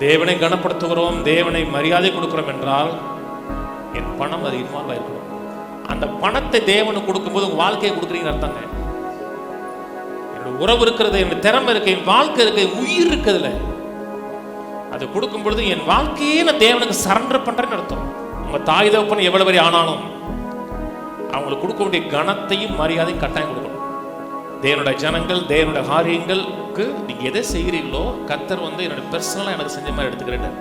தேவனை கனப்படுத்துகிறோம், தேவனை மரியாதை கொடுக்கிறோம் என்றால் என் பணம் அது இன்வால்வ் ஆயிருக்கணும். அந்த பணத்தை தேவனுக்கு கொடுக்கும்போது உங்க வாழ்க்கையை கொடுக்குறீங்கன்னு அர்த்தங்க. என்னோட உறவு இருக்கிறது, என்னோட திறமை இருக்கு, என் வாழ்க்கை இருக்கு, உயிர் இருக்குதுல, அது கொடுக்கும் பொழுது என் வாழ்க்கையே நான் தேவனுக்கு சரண்டர் பண்றேன்னு அர்த்தம். உங்க தாய் தகப்பன் எவ்வளவு வரை ஆனாலும் அவங்களுக்கு கொடுக்க வேண்டிய கனத்தையும் மரியாதையும் கட்டாயம் கொடுக்கணும். தேவனுடைய ஜனங்கள், தேவனுடைய காரியங்களுக்கு நீங்க எதை செய்கிறீங்களோ கர்த்தர் என்னோட பர்சனலா எனக்கு செஞ்ச மாதிரி எடுத்துக்கிறேன்.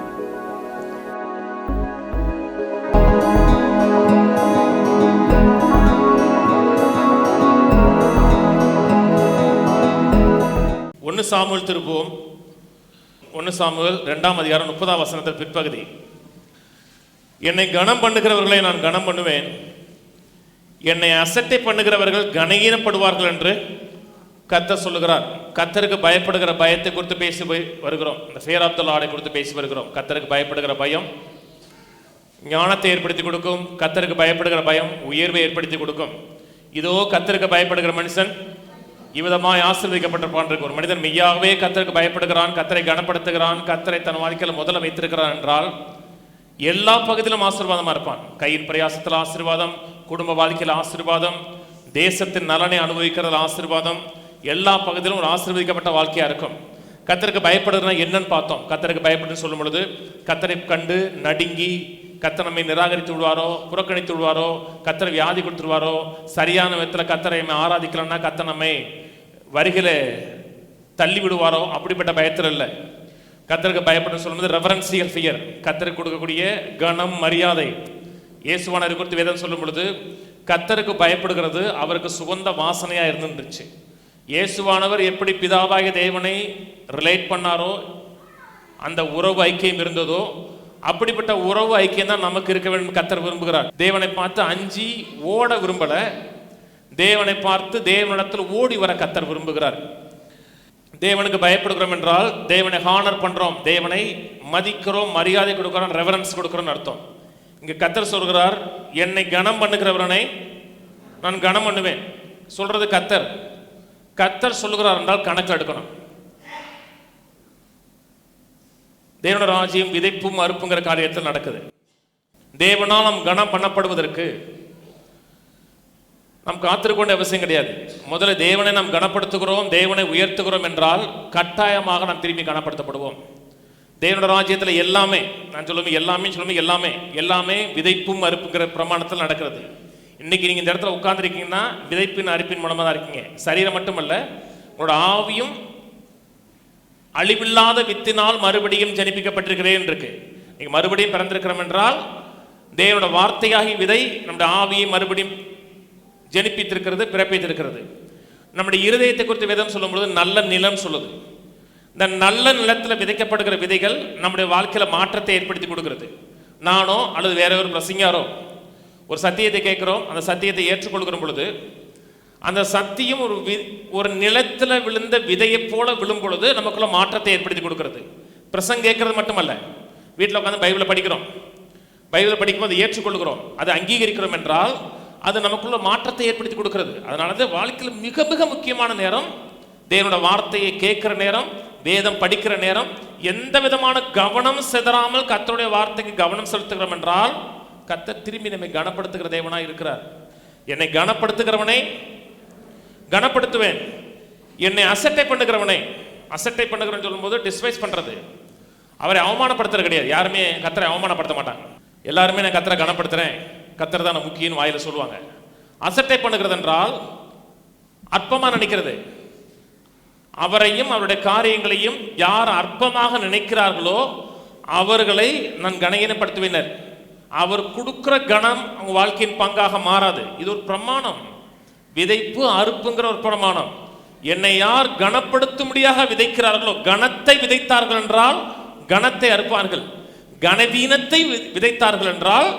ஒன்னு சாமுவேல் திருப்புவோம். 1 சாமுவேல் 2ஆம் அதிகாரம் 30ஆம் வசனத்தில் பிற்பகுதி. என்னை கனம் பண்ணுகிறவர்களை நான் கனம் பண்ணுவேன், என்னை அசட்டை பண்ணுகிறவர்கள் கனகீனப்படுவார்கள் என்று கர்த்தர் சொல்லுகிறார். கர்த்தருக்கு பயப்படுகிற பயத்தை குறித்து பேசி வருகிறோம். இந்த ஃபியர் ஆஃப் தி லார்டை குறித்து பேசி வருகிறோம். கர்த்தருக்கு பயப்படுகிற பயம் ஞானத்தை ஏற்படுத்தி கொடுக்கும். கர்த்தருக்கு பயப்படுகிற பயம் உயர்வை ஏற்படுத்தி கொடுக்கும். இதோ கர்த்தருக்கு பயப்படுகிற மனுஷன் இவ்விதமாய் ஆசீர்வதிக்கப்பட்டிருப்பான். ஒரு மனிதன் மெய்யாகவே கர்த்தருக்கு பயப்படுகிறான், கர்த்தரை கனப்படுத்துகிறான், கர்த்தரை தன் வாழ்க்கையில் முதல்ல வைத்திருக்கிறான் என்றால் எல்லா பகுதியிலும் ஆசீர்வாதமா இருப்பான். கையின் பிரயாசத்தில் ஆசீர்வாதம், குடும்ப வாழ்க்கையில் ஆசீர்வாதம், தேசத்தின் நலனை அனுபவிக்கிறதுல ஆசீர்வாதம், எல்லா பகுதியிலும் ஒரு ஆசீர்வதிக்கப்பட்ட வாழ்க்கையா இருக்கும். கர்த்தருக்கு பயப்படுறதுனா என்னன்னு பார்த்தோம். கர்த்தருக்கு பயப்படுன்னு சொல்லும் பொழுது கர்த்தரை கண்டு நடுங்கி கர்த்தர் நம்மை நிராகரித்து விடுவாரோ, புறக்கணித்து விடுவாரோ, கர்த்தரை வியாதி கொடுத்துருவாரோ, சரியான விதத்தில் கர்த்தரை ஆராதிக்கலன்னா கர்த்தர் நம்மை வருகில தள்ளி விடுவாரோ, அப்படிப்பட்ட பயத்தில் இல்லை. கர்த்தருக்கு பயப்பட்டு சொல்லும்போது ரெவரன்சியல் ஃபியர், கர்த்தருக்கு கொடுக்கக்கூடிய கனம் மரியாதை. இயேசுவானவர் குறித்து வேதம் சொல்லும் பொழுது கர்த்தருக்கு பயப்படுகிறது அவருக்கு சுகந்த வாசனையா இருந்துருச்சு. இயேசுவானவர் எப்படி பிதாவாகிய தேவனை ரிலேட் பண்ணாரோ, அந்த உறவு ஐக்கியம் இருந்ததோ, அப்படிப்பட்ட உறவு ஐக்கியம் தான் நமக்கு இருக்க வேண்டும். கர்த்தர் விரும்புகிறார். தேவனை பார்த்து அஞ்சி ஓட விரும்பல, தேவனை பார்த்து தேவனிடத்தில் ஓடி வர கர்த்தர் விரும்புகிறார். தேவனுக்கு பயப்படுகிறோம் என்றால் தேவனை ஹானர் பண்றோம், தேவனை மதிக்கிறோம், மரியாதை கொடுக்கிறோம், ரெவரன்ஸ் கொடுக்கிறோம் அர்த்தம். இங்க கர்த்தர் சொல்கிறார், என்னை கனம் பண்ணுகிறவரனை நான் கனம் பண்ணுவேன். சொல்றது கர்த்தர். கர்த்தர் சொல்லுகிறார் என்றால் கணக்கில் எடுக்கணும். தேவனுடைய ராஜ்யம் விதைப்பும் அறுப்புங்கிற காரியத்தில் நடக்குது. தேவனால் நாம் கனம் பண்ணப்படுவதற்கு நாம் காத்திருக்கொண்ட அவசியம் கிடையாது. முதல்ல தேவனை நாம் கனப்படுத்துகிறோம், தேவனை உயர்த்துகிறோம் என்றால் கட்டாயமாக நாம் திரும்பி கனப்படுத்தப்படுவோம். தேவனுடைய ராஜ்யத்தில் எல்லாமே, நான் சொல்லுவேன் எல்லாமே சொல்லுவேன், எல்லாமே விதைப்பும் அறுப்புங்கிற பிரமாணத்தில் நடக்கிறது. இன்னைக்கு நீங்க இந்த இடத்துல உட்கார்ந்துருக்கீங்கன்னா விதைப்பின் அறுப்பின் மூலமாக தான் இருக்கீங்க. சரீரம் மட்டுமல்ல, உங்களோட ஆவியும் அழிவில்லாத வித்தினால் மறுபடியும் ஜனிப்பிக்கப்பட்டிருக்கிறேன் இருக்கு. நீங்க மறுபடியும் பிறந்திருக்கிறோம் என்றால் தேவனோட வார்த்தையாகி விதை நம்முடைய ஆவியை மறுபடியும் ஜனிப்பித்திருக்கிறது, பிறப்பித்திருக்கிறது. நம்முடைய இருதயத்தை குறித்து வேதம் சொல்லும் பொழுது நல்ல நிலம் சொல்லுது. இந்த நல்ல நிலத்தில் விதைக்கப்படுகிற விதைகள் நம்முடைய வாழ்க்கையில மாற்றத்தை ஏற்படுத்தி கொடுக்கிறது. நானோ அல்லது வேற ஒரு பிரசங்கியாரோ ஒரு சத்தியத்தை கேட்கிறோம், அந்த சத்தியத்தை ஏற்றுக்கொள்கிற பொழுது அந்த சத்தியம் ஒரு நிலத்துல விழுந்த விதையை போல விழும் பொழுது நமக்குள்ள மாற்றத்தை ஏற்படுத்தி கொடுக்கிறது. பிரசங்க கேட்கறது மட்டுமல்ல, வீட்டில் உட்காந்து பைபிளை படிக்கிறோம், பைபிளை படிக்கும்போது ஏற்றுக்கொள்கிறோம், அதை அங்கீகரிக்கிறோம் என்றால் அது நமக்குள்ள மாற்றத்தை ஏற்படுத்தி கொடுக்கிறது. அதனால வாழ்க்கையில் மிக மிக முக்கியமான நேரம் தேவனோட வார்த்தையை கேட்கிற நேரம், வேதம் படிக்கிற நேரம். எந்த விதமான கவனம் சிதறாமல் கர்த்தருடைய வார்த்தைக்கு கவனம் செலுத்துகிறோம் என்றால் கர்த்தர் திரும்பி நம்மை கனப்படுத்துகிற தேவனாய் இருக்கிறார். என்னை கனப்படுத்துகிறவனை கனப்படுத்துவேன், என்னை அசட்டை பண்ணுகிறவனை, அசட்டை பண்ணுகிறவன் சொல்லும்போது டிஸ்வைஸ் பண்றது, அவரை அவமானப்படுத்துறது கிடையாது. யாருமே கர்த்தரை அவமானப்படுத்த மாட்டாங்க. எல்லாருமே நான் கர்த்தரை கனப்படுத்துறேன், கர்த்தர் தான் முக்கியம் வாயில சொல்லுவாங்க. அசட்டை பண்ணுகிறது என்றால் அற்பமா நினைக்கிறது. அவரையும் அவருடைய காரியங்களையும் யார் அற்பமாக நினைக்கிறார்களோ அவர்களை நான் கனகீனப்படுத்துவேனர். அவர் கொடுக்கிற கணம் அவங்க வாழ்க்கையின் பங்காக மாறாது. இது ஒரு பிரமாணம், விதைப்பு அறுப்புங்கிற ஒரு பிரமாணம். என்னை யார் கனப்படுத்தும்படியாக விதைக்கிறார்களோ, கனத்தை விதைத்தார்கள் என்றால் கனத்தை அறுப்பார்கள், கனவீனத்தை விதைத்தார்கள் என்றால்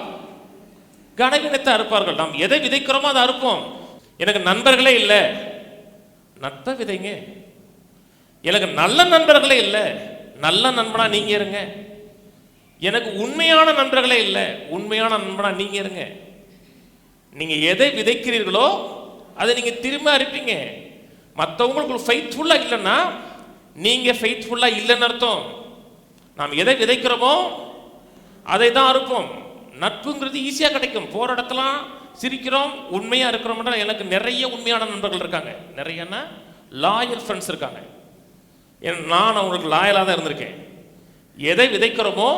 கனவீனத்தை அறுப்பார்கள். நாம் எதை விதைக்கிறோமோ அதை அறுப்போம். எனக்கு நண்பர்களே இல்லை, நட்பை விதைங்க. எனக்கு நல்ல நண்பர்களே இல்லை, நல்ல நண்பனா நீங்க இருங்க. எனக்கு உண்மையான நண்பர்களே இல்லை, உண்மையான நண்பனா நீங்க இருங்க. நீங்க எதை விதைக்கிறீர்களோ அதை நீங்க திரும்ப அறுப்பீங்க. மற்றவங்களுக்கு ஃபெய்த்ஃபுல்லா இல்லைன்னா நீங்க ஃபெய்த்ஃபுல்லா இல்லைன்னு அர்த்தம். நாம் எதை விதைக்கிறோமோ அதை தான் அறுப்போம். நட்புங்கிறது ஈஸியாக கிடைக்கும். போகிற இடத்துலாம் சிரிக்கிறோம், உண்மையாக இருக்கிறோம்னா எனக்கு நிறைய உண்மையான நண்பர்கள் இருக்காங்க. நிறையன்னா லாயல் ஃப்ரெண்ட்ஸ் இருக்காங்க. நான் அவங்களுக்கு லாயலாக தான் இருந்திருக்கேன். எதை விதைக்கிறோமோ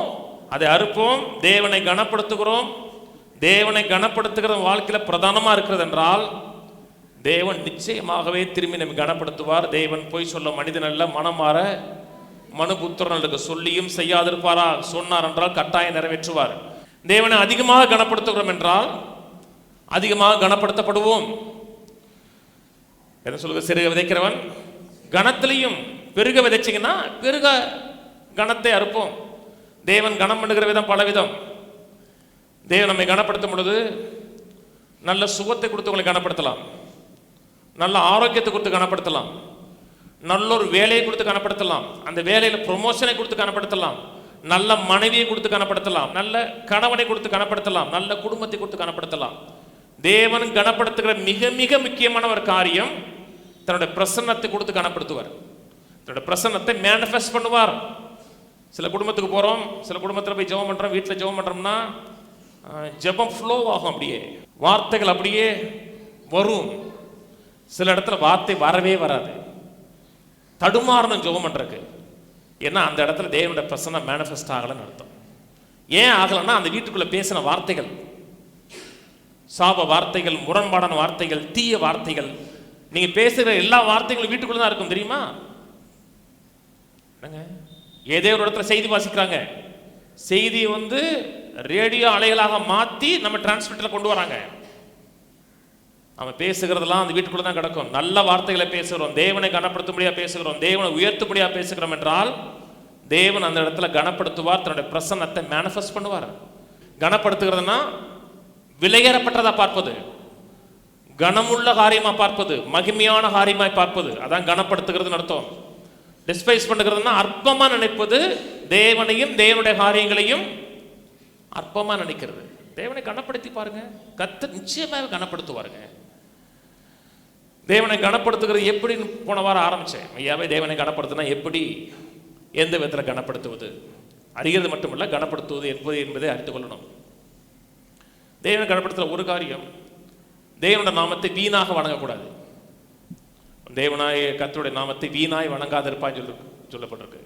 அதை அறுப்போம். தேவனை கனப்படுத்துகிறோம். தேவனை கனப்படுத்துகிற வாழ்க்கையில் பிரதானமாக இருக்கிறது என்றால் தேவன் நிச்சயமாகவே திரும்பி நம்ம கனப்படுத்துவார். தேவன் போய் சொல்ல மனிதன் அல்ல, மனம் மாற மனுபுத்திரனுக்கு சொல்லியும் செய்யாதிருப்பாரா? சொன்னார் என்றால் கட்டாயம் நிறைவேற்றுவார். தேவனை அதிகமாக கனப்படுத்துகிறோம் என்றால் அதிகமாக கனப்படுத்தப்படுவோம். என்ன சொல்லுங்க, சிறுக விதைக்கிறவன் கனத்திலையும் பெருக விதைச்சிங்கன்னா பெருக கனத்தை அறுப்போம். தேவன் கனம் பண்ணுகிற விதம் பல விதம். தேவன் நம்மை கனப்படுத்தும் பொழுது நல்ல சுகத்தை கொடுத்து உங்களை கனப்படுத்தலாம், நல்ல ஆரோக்கியத்தை கொடுத்து கனப்படுத்தலாம், நல்ல ஒரு வேலையை கொடுத்து கனப்படுத்தலாம், அந்த வேலையில் ப்ரொமோஷனை கொடுத்து கனப்படுத்தலாம், நல்ல மனைவியை கொடுத்து கனப்படுத்தலாம், நல்ல கணவனை கொடுத்து கனப்படுத்தலாம், நல்ல குடும்பத்தை கொடுத்து கனப்படுத்தலாம். தேவன் கனப்படுத்துகிற மிக மிக முக்கியமான ஒரு காரியம் தன்னுடைய பிரசன்னத்தை கொடுத்து கனப்படுத்துவார். தன்னுடைய பிரசன்னத்தை மேனிஃபெஸ்ட் பண்ணுவார். சில குடும்பத்துக்கு போகிறோம், சில குடும்பத்தில் போய் ஜெபம் பண்ணுறோம், வீட்டில் ஜெபம் பண்ணுறோம்னா ஜெபம் ஃப்ளோ ஆகும், அப்படியே வார்த்தைகள் அப்படியே வரும். சில இடத்துல வார்த்தை வரவே வராது, தடுமாறணும் ஜெபம் பண்ணுறதுக்கு. ஏன்னா அந்த இடத்துல தேவனுடைய பிரசன்னம் மேனிஃபெஸ்ட் ஆகலைன்னு அர்த்தம். ஏன் ஆகலைன்னா அந்த வீட்டுக்குள்ளே பேசின வார்த்தைகள், சாப வார்த்தைகள், முரண்பாடான வார்த்தைகள், தீய வார்த்தைகள், நீங்கள் பேசுகிற எல்லா வார்த்தைகளும் வீட்டுக்குள்ளே தான் இருக்கும். தெரியுமா? ஏதோ ஒரு இடத்துல செய்தி வாசிக்கிறாங்க, செய்தியை ரேடியோ அலைகளாக மாற்றி நம்ம டிரான்ஸ்மிட்டரில் கொண்டு வராங்க. நம்ம பேசுகிறதெல்லாம் அந்த வீட்டுக்குள்ளே தான் கிடக்கும். நல்ல வார்த்தைகளை பேசுகிறோம், தேவனை கனப்படுத்தும்படியாக பேசுகிறோம், தேவனை உயர்த்தும்படியாக பேசுகிறோம் என்றால் தேவன் அந்த இடத்துல கனப்படுத்துவார், தன்னுடைய பிரசன்னத்தை மேனிஃபெஸ்ட் பண்ணுவார். கனப்படுத்துகிறதுனா விலையேறப்பட்டதாக பார்ப்பது, கனமுள்ள காரியமாக பார்ப்பது, மகிமையான காரியமாய் பார்ப்பது, அதான் கனப்படுத்துகிறதுன்னு அர்த்தம். டிஸ்பைஸ் பண்ணுகிறதுனா அற்பமாக நினைப்பது, தேவனையும் தேவனுடைய காரியங்களையும் அற்பமாக நினைக்கிறது. தேவனை கனப்படுத்தி பாருங்க, கர்த்தர் நிச்சயமாக கனப்படுத்துவாருங்க. தேவனை கனப்படுத்துகிறது எப்படின்னு போன வாரம் ஆரம்பித்தேன். ஐயாவே தேவனை கனப்படுத்தினா எப்படி, எந்த விதத்தில் கனப்படுத்துவது, அறிகிறது மட்டுமல்ல கனப்படுத்துவது என்பதை அறிந்து கொள்ளணும். தேவனை கனப்படுத்துகிற ஒரு காரியம், தேவனுடைய நாமத்தை வீணாக வணங்கக்கூடாது. தேவனாய கர்த்தருடைய நாமத்தை வீணாய் வணங்காதிருப்பான்னு சொல்லப்பட்டிருக்கு.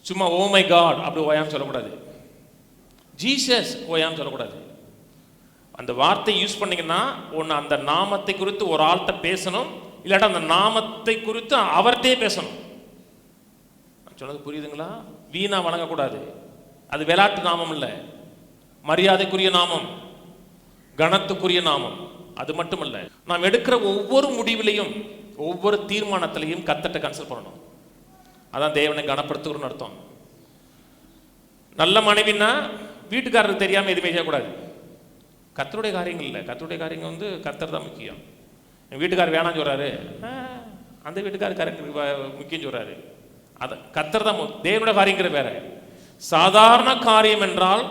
சும்மா ஓ மை காட் அப்படி ஓயான்னு சொல்லக்கூடாது, ஜீசஸ் ஓயான்னு சொல்லக்கூடாது. அந்த வார்த்தை யூஸ் பண்ணிங்கன்னா ஒன்று அந்த நாமத்தை குறித்து ஒரு ஆள்கிட்ட பேசணும், இல்லாட்டா அந்த நாமத்தை குறித்து அவர்கிட்டே பேசணும். சொன்னது புரியுதுங்களா? வீணா வணங்கக்கூடாது. அது விளையாட்டு நாமம் இல்லை, மரியாதைக்குரிய நாமம், கனத்துக்குரிய நாமம். அது மட்டுமல்ல, நாம் எடுக்கிற ஒவ்வொரு முடிவிலையும் ஒவ்வொரு தீர்மானத்திலையும் கர்த்தர்ட்ட கன்சல்ட் பண்ணணும். அதான் தேவனை கனப்படுத்துகிறோன்னு அர்த்தம். நல்ல மனைவின்னா வீட்டுக்காரருக்கு தெரியாமல் எதுவுமே செய்யக்கூடாது. கர்த்தருடைய காரியங்கள் இல்லை, கர்த்தருடைய காரியங்கள் கர்த்தர் தான் முக்கியம். என் வீட்டுக்காரர் வேணான்னு சொல்கிறாரு, அந்த வீட்டுக்காரருக்கு முக்கியம் சொல்கிறாரு, அதை கர்த்தர் தான். தேவனுடைய காரியங்கிற வேற. சாதாரண காரியம் என்றால்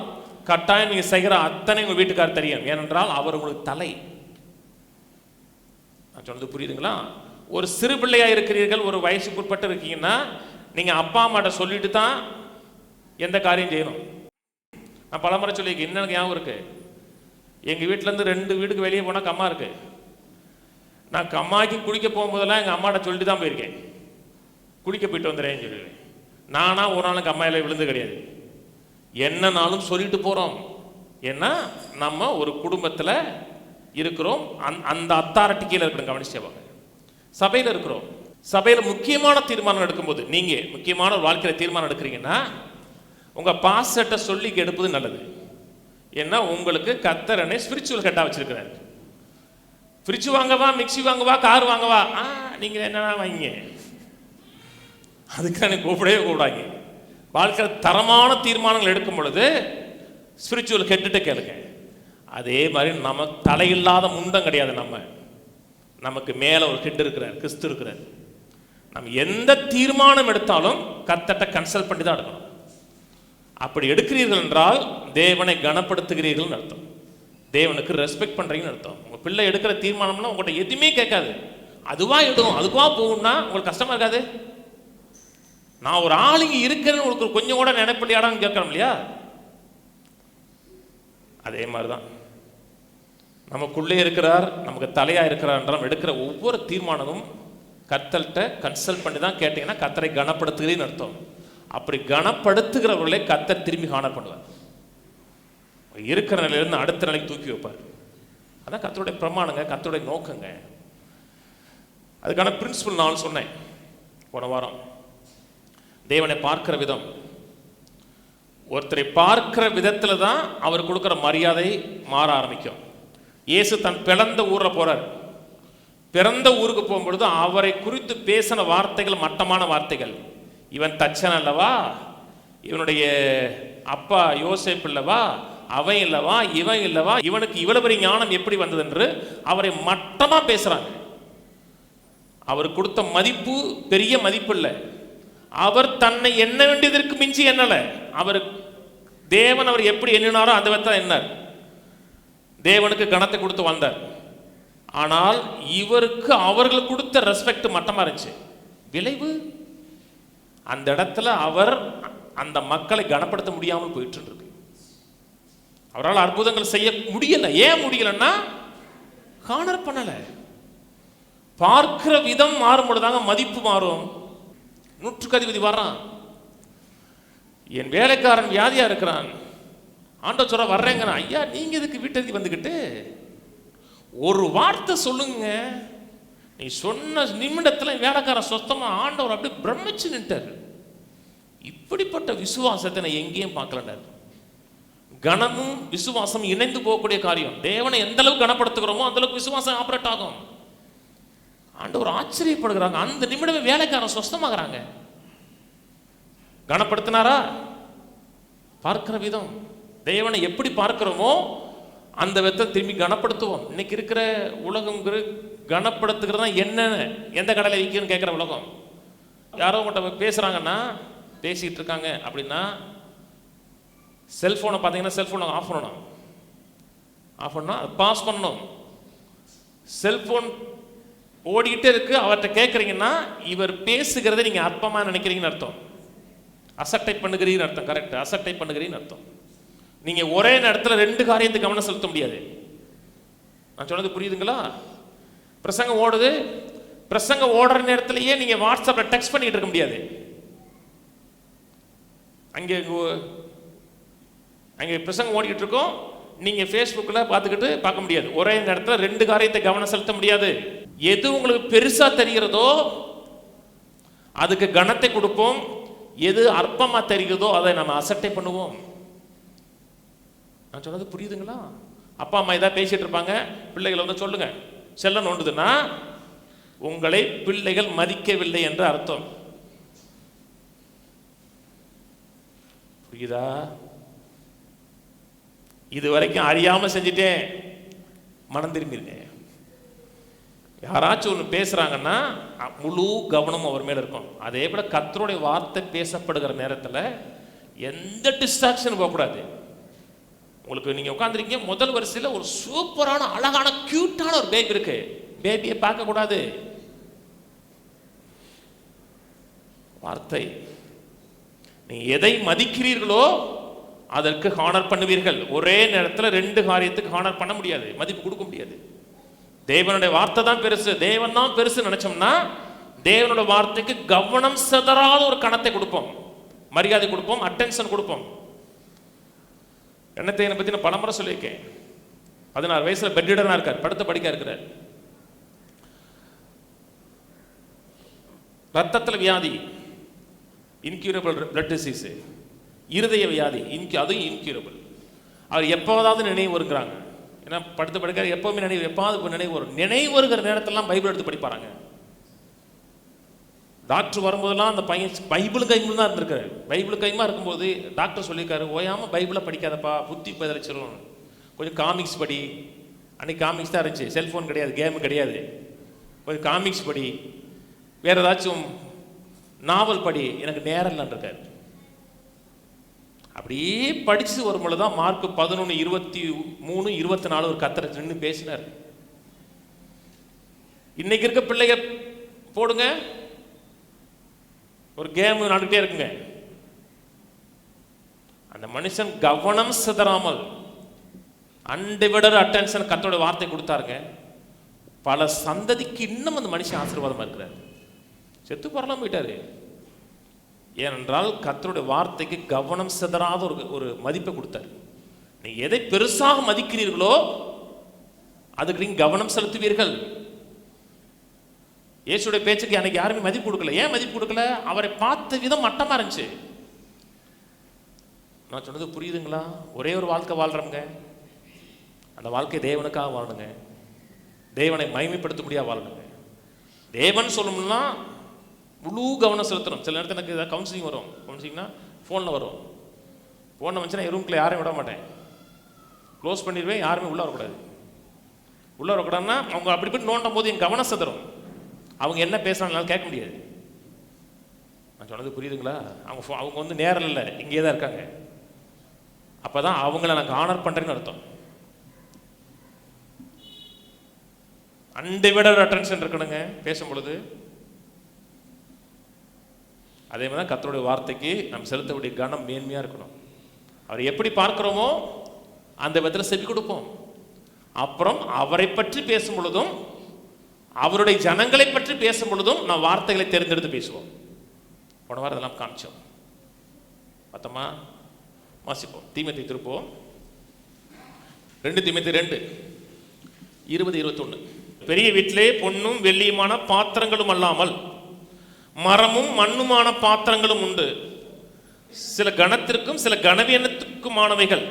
கட்டாயம் நீங்கள் செய்கிற அத்தனை உங்கள் வீட்டுக்காரர் தெரியும், ஏனென்றால் அவர் உங்களுக்கு தலை. நான் சொன்னது புரியுதுங்களா? ஒரு சிறு பிள்ளையாக இருக்கிறீர்கள், ஒரு வயசுக்கு உட்பட்டு இருக்கீங்கன்னா நீங்கள் அப்பா அம்மாட்ட சொல்லிட்டு தான் எந்த காரியம் செய்யணும். நான் பலமுறை சொல்லியிருக்கேன், இன்னும் ஞாபகம் இருக்கு. எங்கள் வீட்டிலேருந்து 2 வீட்டுக்கு வெளியே போனால் கம்மா இருக்கு. நான் கம்மாய்க்கு குளிக்க போகும்போதெல்லாம் எங்கள் அம்மாட்ட சொல்லிட்டு தான் போயிருக்கேன், குளிக்க போயிட்டு வந்துடுறேன்னு சொல்லுவேன். நானா ஒரு நாளும் கம்மாயில் விழுந்து கிடையாது. என்னன்னாலும் சொல்லிட்டு போகிறோம். ஏன்னா நம்ம ஒரு குடும்பத்தில் இருக்கிறோம், அந்த அத்தாரிட்டி கீழே இருக்கணும். கவனிச்சேவாங்க, சபையில் இருக்கிறோம். சபையில் முக்கியமான தீர்மானம் எடுக்கும்போது, நீங்கள் முக்கியமான ஒரு வாழ்க்கையில் தீர்மானம் எடுக்கிறீங்கன்னா உங்கள் பாஸ்டர்ட்ட சொல்லி எடுப்பது நல்லது. ஏன்னா உங்களுக்கு கர்த்தரனை ஸ்பிரிச்சுவல் ஹெட்டாக வச்சிருக்கிறார். ஃப்ரிட்ஜ் வாங்கவா, மிக்சி வாங்கவா, கார் வாங்கவா, நீங்கள் என்னன்னா வாங்க, அதுக்கான கூப்பிடவே கூடாங்க. வாழ்க்கையில் தரமான தீர்மானங்கள் எடுக்கும் பொழுது ஸ்பிரிச்சுவல் ஹெட்டுட்டு கேளுங்க. அதே மாதிரி நமக்கு தலையில்லாத முண்டம் கிடையாது. நமக்கு மேலே ஒரு ஹெட் இருக்கிறார், கிறிஸ்து இருக்கிறார். நம்ம எந்த தீர்மானம் எடுத்தாலும் கர்த்தர்ட்ட கன்சல்ட் பண்ணி தான் எடுக்கணும். அப்படி எடுக்கிறீர்கள் என்றால் தேவனை கனப்படுத்துகிறீர்கள் அர்த்தம், தேவனுக்கு ரெஸ்பெக்ட் பண்ணுறீங்கன்னு அர்த்தம். உங்கள் பிள்ளை எடுக்கிற தீர்மானம்னா உங்கள்கிட்ட எதுவுமே கேட்காது, அதுவா இடும், அதுவா போகும்னா உங்களுக்கு கஷ்டமா இருக்காது? நான் ஒரு ஆளுங்க இருக்கிறேன்னு உங்களுக்கு கொஞ்சம் கூட நினைப்பில்லையாடான்னு கேட்கணும் இல்லையா? அதே மாதிரிதான் நமக்குள்ளே இருக்கிறார், நமக்கு தலையா இருக்கிறார் என்றால் எடுக்கிற ஒவ்வொரு தீர்மானமும் கர்த்தர்கிட்ட கன்சல்ட் பண்ணி தான் கேட்டீங்கன்னா கர்த்தரை கனப்படுத்துகிறேன்னு அர்த்தம். அப்படி கனப்படுத்துகிறவர்களே கர்த்தர் திரும்பி ஹானர் பண்ணுவார். இருக்கிற நிலையிலிருந்து அடுத்த நிலைக்கு தூக்கி வைப்பார். அதான் கர்த்தருடைய பிரமாணங்க, கர்த்தருடைய நோக்கங்க. அதுக்கான பிரின்சிபல் நான் சொன்னேன் போன வாரம். தேவனை பார்க்கிற விதம், ஒருத்தரை பார்க்கிற விதத்துல தான் அவர் கொடுக்கிற மரியாதை மாற ஆரம்பிக்கும். இயேசு தன் பிறந்த ஊர்ல போறார். பிறந்த ஊருக்கு போகும்பொழுது அவரை குறித்து பேசின வார்த்தைகள் மட்டமான வார்த்தைகள். இவன் தச்சன் அல்லவா, இவனுடைய அப்பா யோசேப்பு இல்லவா, அவன் இல்லவா, இவன் இல்லவா, இவனுக்கு இவ்வளவு பெரிய ஞானம் எப்படி வந்தது என்று அவரை மட்டமா பேசுறாங்க. அவர் கொடுத்த மதிப்பு பெரிய மதிப்பு இல்லை. அவர் தன்னை எண்ண வேண்டியதற்கு மிஞ்சி எண்ணல. அவர் தேவன் அவர் எப்படி எண்ணினாரோ அந்த விதத்தான் எண்ணார். தேவனுக்கு கணத்தை கொடுத்து வந்தார். ஆனால் இவருக்கு அவர்கள் கொடுத்த ரெஸ்பெக்ட் மட்டமா இருந்துச்சு. விளைவு அந்த இடத்துல அவர் அந்த மக்களை கனப்படுத்த முடியாமல் போயிட்டு இருக்கு. அவரால் அற்புதங்கள் செய்ய முடியல. ஏன் முடியலன்னா ஹானர் பண்ணல. பார்க்கிற விதம் மாறும் பொழுதாங்க மதிப்பு மாறும். நூற்றுக்கு அதிபதி வர்றான், என் வேலைக்காரன் வியாதியா இருக்கிறான், ஆண்டவர் சொல்ற வர்றேங்க. ஐயா நீங்க இதுக்கு வீட்டுக்கு வந்துக்கிட்டு ஒரு வார்த்தை சொல்லுங்க. நீ சொன்ன நிமிடத்துல வேலைக்காரன் சொத்தமா ஆண்டவர் அப்படியே பிரமிச்சு நின்றார். இப்படிப்பட்ட விசுவாசத்தை நான் எங்கேயும் பார்க்கலண்டார். கனமும் விசுவாசம் இணைந்து போகக்கூடிய காரியம். தேவனை எந்த அளவுக்கு கனப்படுத்துகிறோமோ அந்த அளவுக்கு விசுவாசம் ஆபரேட் ஆகும். ஆண்டவர் ஆச்சரியப்படுகிறாங்க. அந்த நிமிடமே வேலைக்காரன் சொஸ்தமாகறாங்க. கனப்படுத்தினாரா? பார்க்கிற விதம், தேவனை எப்படி பார்க்கிறோமோ அந்த விதத்தை திரும்பி கனப்படுத்துவோம். இன்னைக்கு இருக்கிற உலகம் கனப்படுத்துகிறதா என்ன, எந்த கடையில் விற்கணும்னு கேட்குற உலகம். யாரோ மட்டும் பேசுறாங்கன்னா, பேசிட்டு இருக்காங்க அப்படின்னா செல்போனை பார்த்தீங்கன்னா செல்போனை ஆஃப் பண்ணணும். ஆஃப் பண்ணா பாஸ் பண்ணணும். செல்போன் ஓடிக்கிட்டே இருக்கு, அவர்கிட்ட கேட்குறீங்கன்னா இவர் பேசுகிறத நீங்க அற்பமா நினைக்கிறீங்கன்னு அர்த்தம். அசட்டை பண்ணுகிறீங்கன்னு அர்த்தம். கரெக்ட், அசட்டை பண்ணுகிறீங்கன்னு அர்த்தம். நீங்க ஒரே நேரத்தில் ரெண்டு காரியத்தை கவனம் செலுத்த முடியாது. நான் சொன்னது புரியுதுங்களா? பிரசங்கம் ஓடுது, பிரசங்கம் ஓடுற நேரத்திலேயே நீங்க வாட்ஸ்அப்ல டெக்ஸ்ட் பண்ணிட்டு இருக்க முடியாது. அங்கே பிரசங்கம் ஓடிக்கிட்டு இருக்கோம், நீங்க ஃபேஸ்புக்கில் பார்க்க முடியாது. ஒரே நேரத்தில் ரெண்டு காரியத்தை கவனம் செலுத்த முடியாது. எது உங்களுக்கு பெருசா தெரிகிறதோ அதுக்கு கனத்தை கொடுப்போம், எது அற்பமா தெரிகிறதோ அதை நம்ம அசட்டை பண்ணுவோம். நான் சொன்னது புரியுதுங்களா? அப்பா அம்மா ஏதாவது பேசிட்டு இருப்பாங்க, பிள்ளைகள் வந்து சொல்லுங்க செல்ல நோண்டுதுன்னா உங்களை பிள்ளைகள் மதிக்கவில்லை என்று அர்த்தம். புரியுதா? இது வரைக்கும் அறியாம செஞ்சுட்டேன், மனம் திரும்பிருங்க. யாராச்சும் ஒன்று பேசுறாங்கன்னா முழு கவனம் அவர் மேல இருக்கும். அதே போல கர்த்தருடைய வார்த்தை பேசப்படுகிற நேரத்தில் எந்த டிஸ்ட்ராக்ஷன் போகக்கூடாது. உங்களுக்கு நீங்க உட்காந்துருக்கீங்க, முதல் வரிசையில் ஒரு சூப்பரான அழகான கியூட்டான ஒரு பேபி இருக்கு, பேபியை பார்க்க கூடாது. வார்த்தை, நீ எதை மதிக்கிறீர்களோ அதற்கு ஹானர் பண்ணுவீர்கள். ஒரே நேரத்தில் ரெண்டு காரியத்துக்கு ஹானர் பண்ண முடியாது, மதிப்பு கொடுக்க முடியாது. தேவனுடைய வார்த்தை தான் பெருசு, தேவன் தான் பெருசு நினைச்சோம்னா தேவனுடைய வார்த்தைக்கு கவனம் சிதறாத ஒரு கணத்தை கொடுப்போம், மரியாதை கொடுப்போம், அட்டென்ஷன் கொடுப்போம். என்னத்தை பத்தி நான் பலமுறை சொல்லியிருக்கேன். 16 வயசுல பெட்ரிடனா இருக்கார், படுத்த படிக்க இருக்கிறார். ரத்தத்தில் வியாதி, இன்க்யூரபிள் பிளட் டிசீஸ், இருதய வியாதி, அதுவும் இன்க்யூரபிள். அவர் எப்போதாவது நினைவு வருகிறாங்க. ஏன்னா படுத்து படிக்க எப்பவுமே எப்பாவது நினைவு வரும். நினைவு வருகிற நேரத்திலாம் பைபிள் எடுத்து படிப்பாங்க. டாக்டர் வரும்போதெல்லாம் அந்த பையன் பைபிள் கைமுள் தான் இருந்திருக்காரு. பைபிள் கைமா இருக்கும்போது டாக்டர் சொல்லியிருக்காரு, ஓயாமல் பைபிளை படிக்காதப்பா, புத்தி பதிலச்சிரும், கொஞ்சம் காமிக்ஸ் படி. அன்னைக்கு காமிக்ஸ் தான் இருந்துச்சு, செல்ஃபோன் கிடையாது, கேமு கிடையாது. கொஞ்சம் காமிக்ஸ் படி, வேற ஏதாச்சும் நாவல் படி, எனக்கு நேரம் இல்லைன்னு இருக்காரு. அப்படியே படிச்சு வரும்பொழுது தான் மார்க் 11, 23, 24 ஒரு கத்தரை நின்று பேசினார். இன்னைக்கு இருக்க பிள்ளைங்க போடுங்க, ஒரு கேம் நடந்துகிட்டே இருக்குங்க. அந்த மனுஷன் கவனம் சிதறாமல் அன்டிவைடட் அட்டென்ஷன் கர்த்தருடைய வார்த்தை கொடுத்தாருங்க. பல சந்ததிக்கு இன்னும் அந்த மனுஷன் ஆசீர்வாதமா இருக்கிறார். செத்து போறலாம் போயிட்டாரு. ஏனென்றால் கர்த்தருடைய வார்த்தைக்கு கவனம் சிதறாத ஒரு மதிப்பை கொடுத்தாரு. நீங்க எதை பெருசாக மதிக்கிறீர்களோ அதுக்கு நீங்க கவனம் செலுத்துவீர்கள். இயேசுடைய பேச்சுக்கு எனக்கு யாருமே மதிப்பு கொடுக்கல. ஏன் மதிப்பு கொடுக்கல? அவரை பார்த்த விதம் மட்டமா இருந்துச்சு. நான் சொன்னது புரியுதுங்களா? ஒரே ஒரு வாழ்க்கை வாழ்றோங்க. அந்த வாழ்க்கை தேவனுக்காக வாழணுங்க. தேவனை மகிமைப்படுத்த முடியாது வாழணுங்க. தேவன் சொல்லணும்னா முழு கவனம் செலுத்தணும். சில நேரத்தில் எனக்கு ஏதாவது கவுன்சிலிங் வரும். கவுன்சிலிங்னா ஃபோனில் வரும். ஃபோனில் வந்துச்சுன்னா என் ரூம்குள்ளே யாரையும் விட மாட்டேன். க்ளோஸ் பண்ணிடுவேன். யாருமே உள்ளே வரக்கூடாது. உள்ளே வரக்கூடாதுன்னா அவங்க அப்படி போய் நோண்டும் போது என் கவனம் செதறும். அவங்க என்ன பேசுறாங்கனாலும் கேட்க முடியாது. நான் சொன்னது புரியுதுங்களா? அவங்க வந்து நேரில் இல்லை, இங்கே தான் இருக்காங்க. அப்போ தான் அவங்கள நான் ஆனர் பண்ணுறேன்னு அர்த்தம். அன்டிவைடட் அட்டென்ஷன் இருக்கணுங்க பேசும் பொழுது. அதே மாதிரி தான் கர்த்தருடைய வார்த்தைக்கு நம்ம செலுத்தக்கூடிய கனம் மேன்மையாக இருக்கணும். அவர் எப்படி பார்க்கிறோமோ அந்த விதத்தில் செவி கொடுப்போம். அப்புறம் அவரை பற்றி பேசும் பொழுதும் அவருடைய ஜனங்களை பற்றி பேசும் பொழுதும் நாம் வார்த்தைகளை தேர்ந்தெடுத்து பேசுவோம். போன வாரம் இதெல்லாம் காமிச்சோம். பார்த்தோமா? வாசிப்போம். தீமோத்தேயு திருப்போம். 2 தீமோத்தேயு 2:20-21. பெரிய வீட்டிலே பொன்னும் வெள்ளியுமான பாத்திரங்களும் அல்லாமல் மரமும் மண்ணுமான பாத்திரங்களும் உண்டு. சில கணத்திற்கும் சில கனவீனத்துக்குமானவைகள்.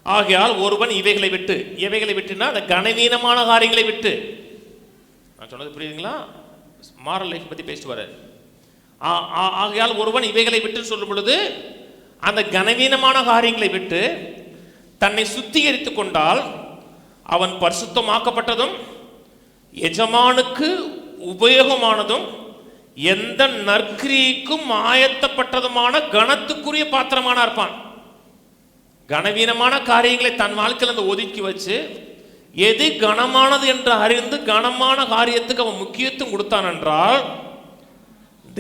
ஆகையால் ஒருவன் இவைகளை விட்டுனா அந்த கனவீனமான காரியங்களை விட்டு. நான் சொன்னது புரியுதுங்களா? மாரல் லைஃப் பற்றி பேசிட்டு வர. ஆகையால் ஒருவன் இவைகளை விட்டு சொல்லும் பொழுது அந்த கனவீனமான காரியங்களை விட்டு தன்னை சுத்திகரித்துக் கொண்டால் அவன் பரிசுத்தமாக்கப்பட்டதும் எஜமானுக்கு உபயோகமானதும் எந்த நற்கிரிக்கும் ஆயத்தப்பட்டதுமான கனத்துக்குரிய பாத்திரமான இருப்பான். கனவீனமான காரியங்களை தன் வாழ்க்கையில் ஒதுக்கி வச்சு எது கனமானது என்று அறிந்து கனமான காரியத்துக்கு அவன் முக்கியத்துவம் கொடுத்தான் என்றால்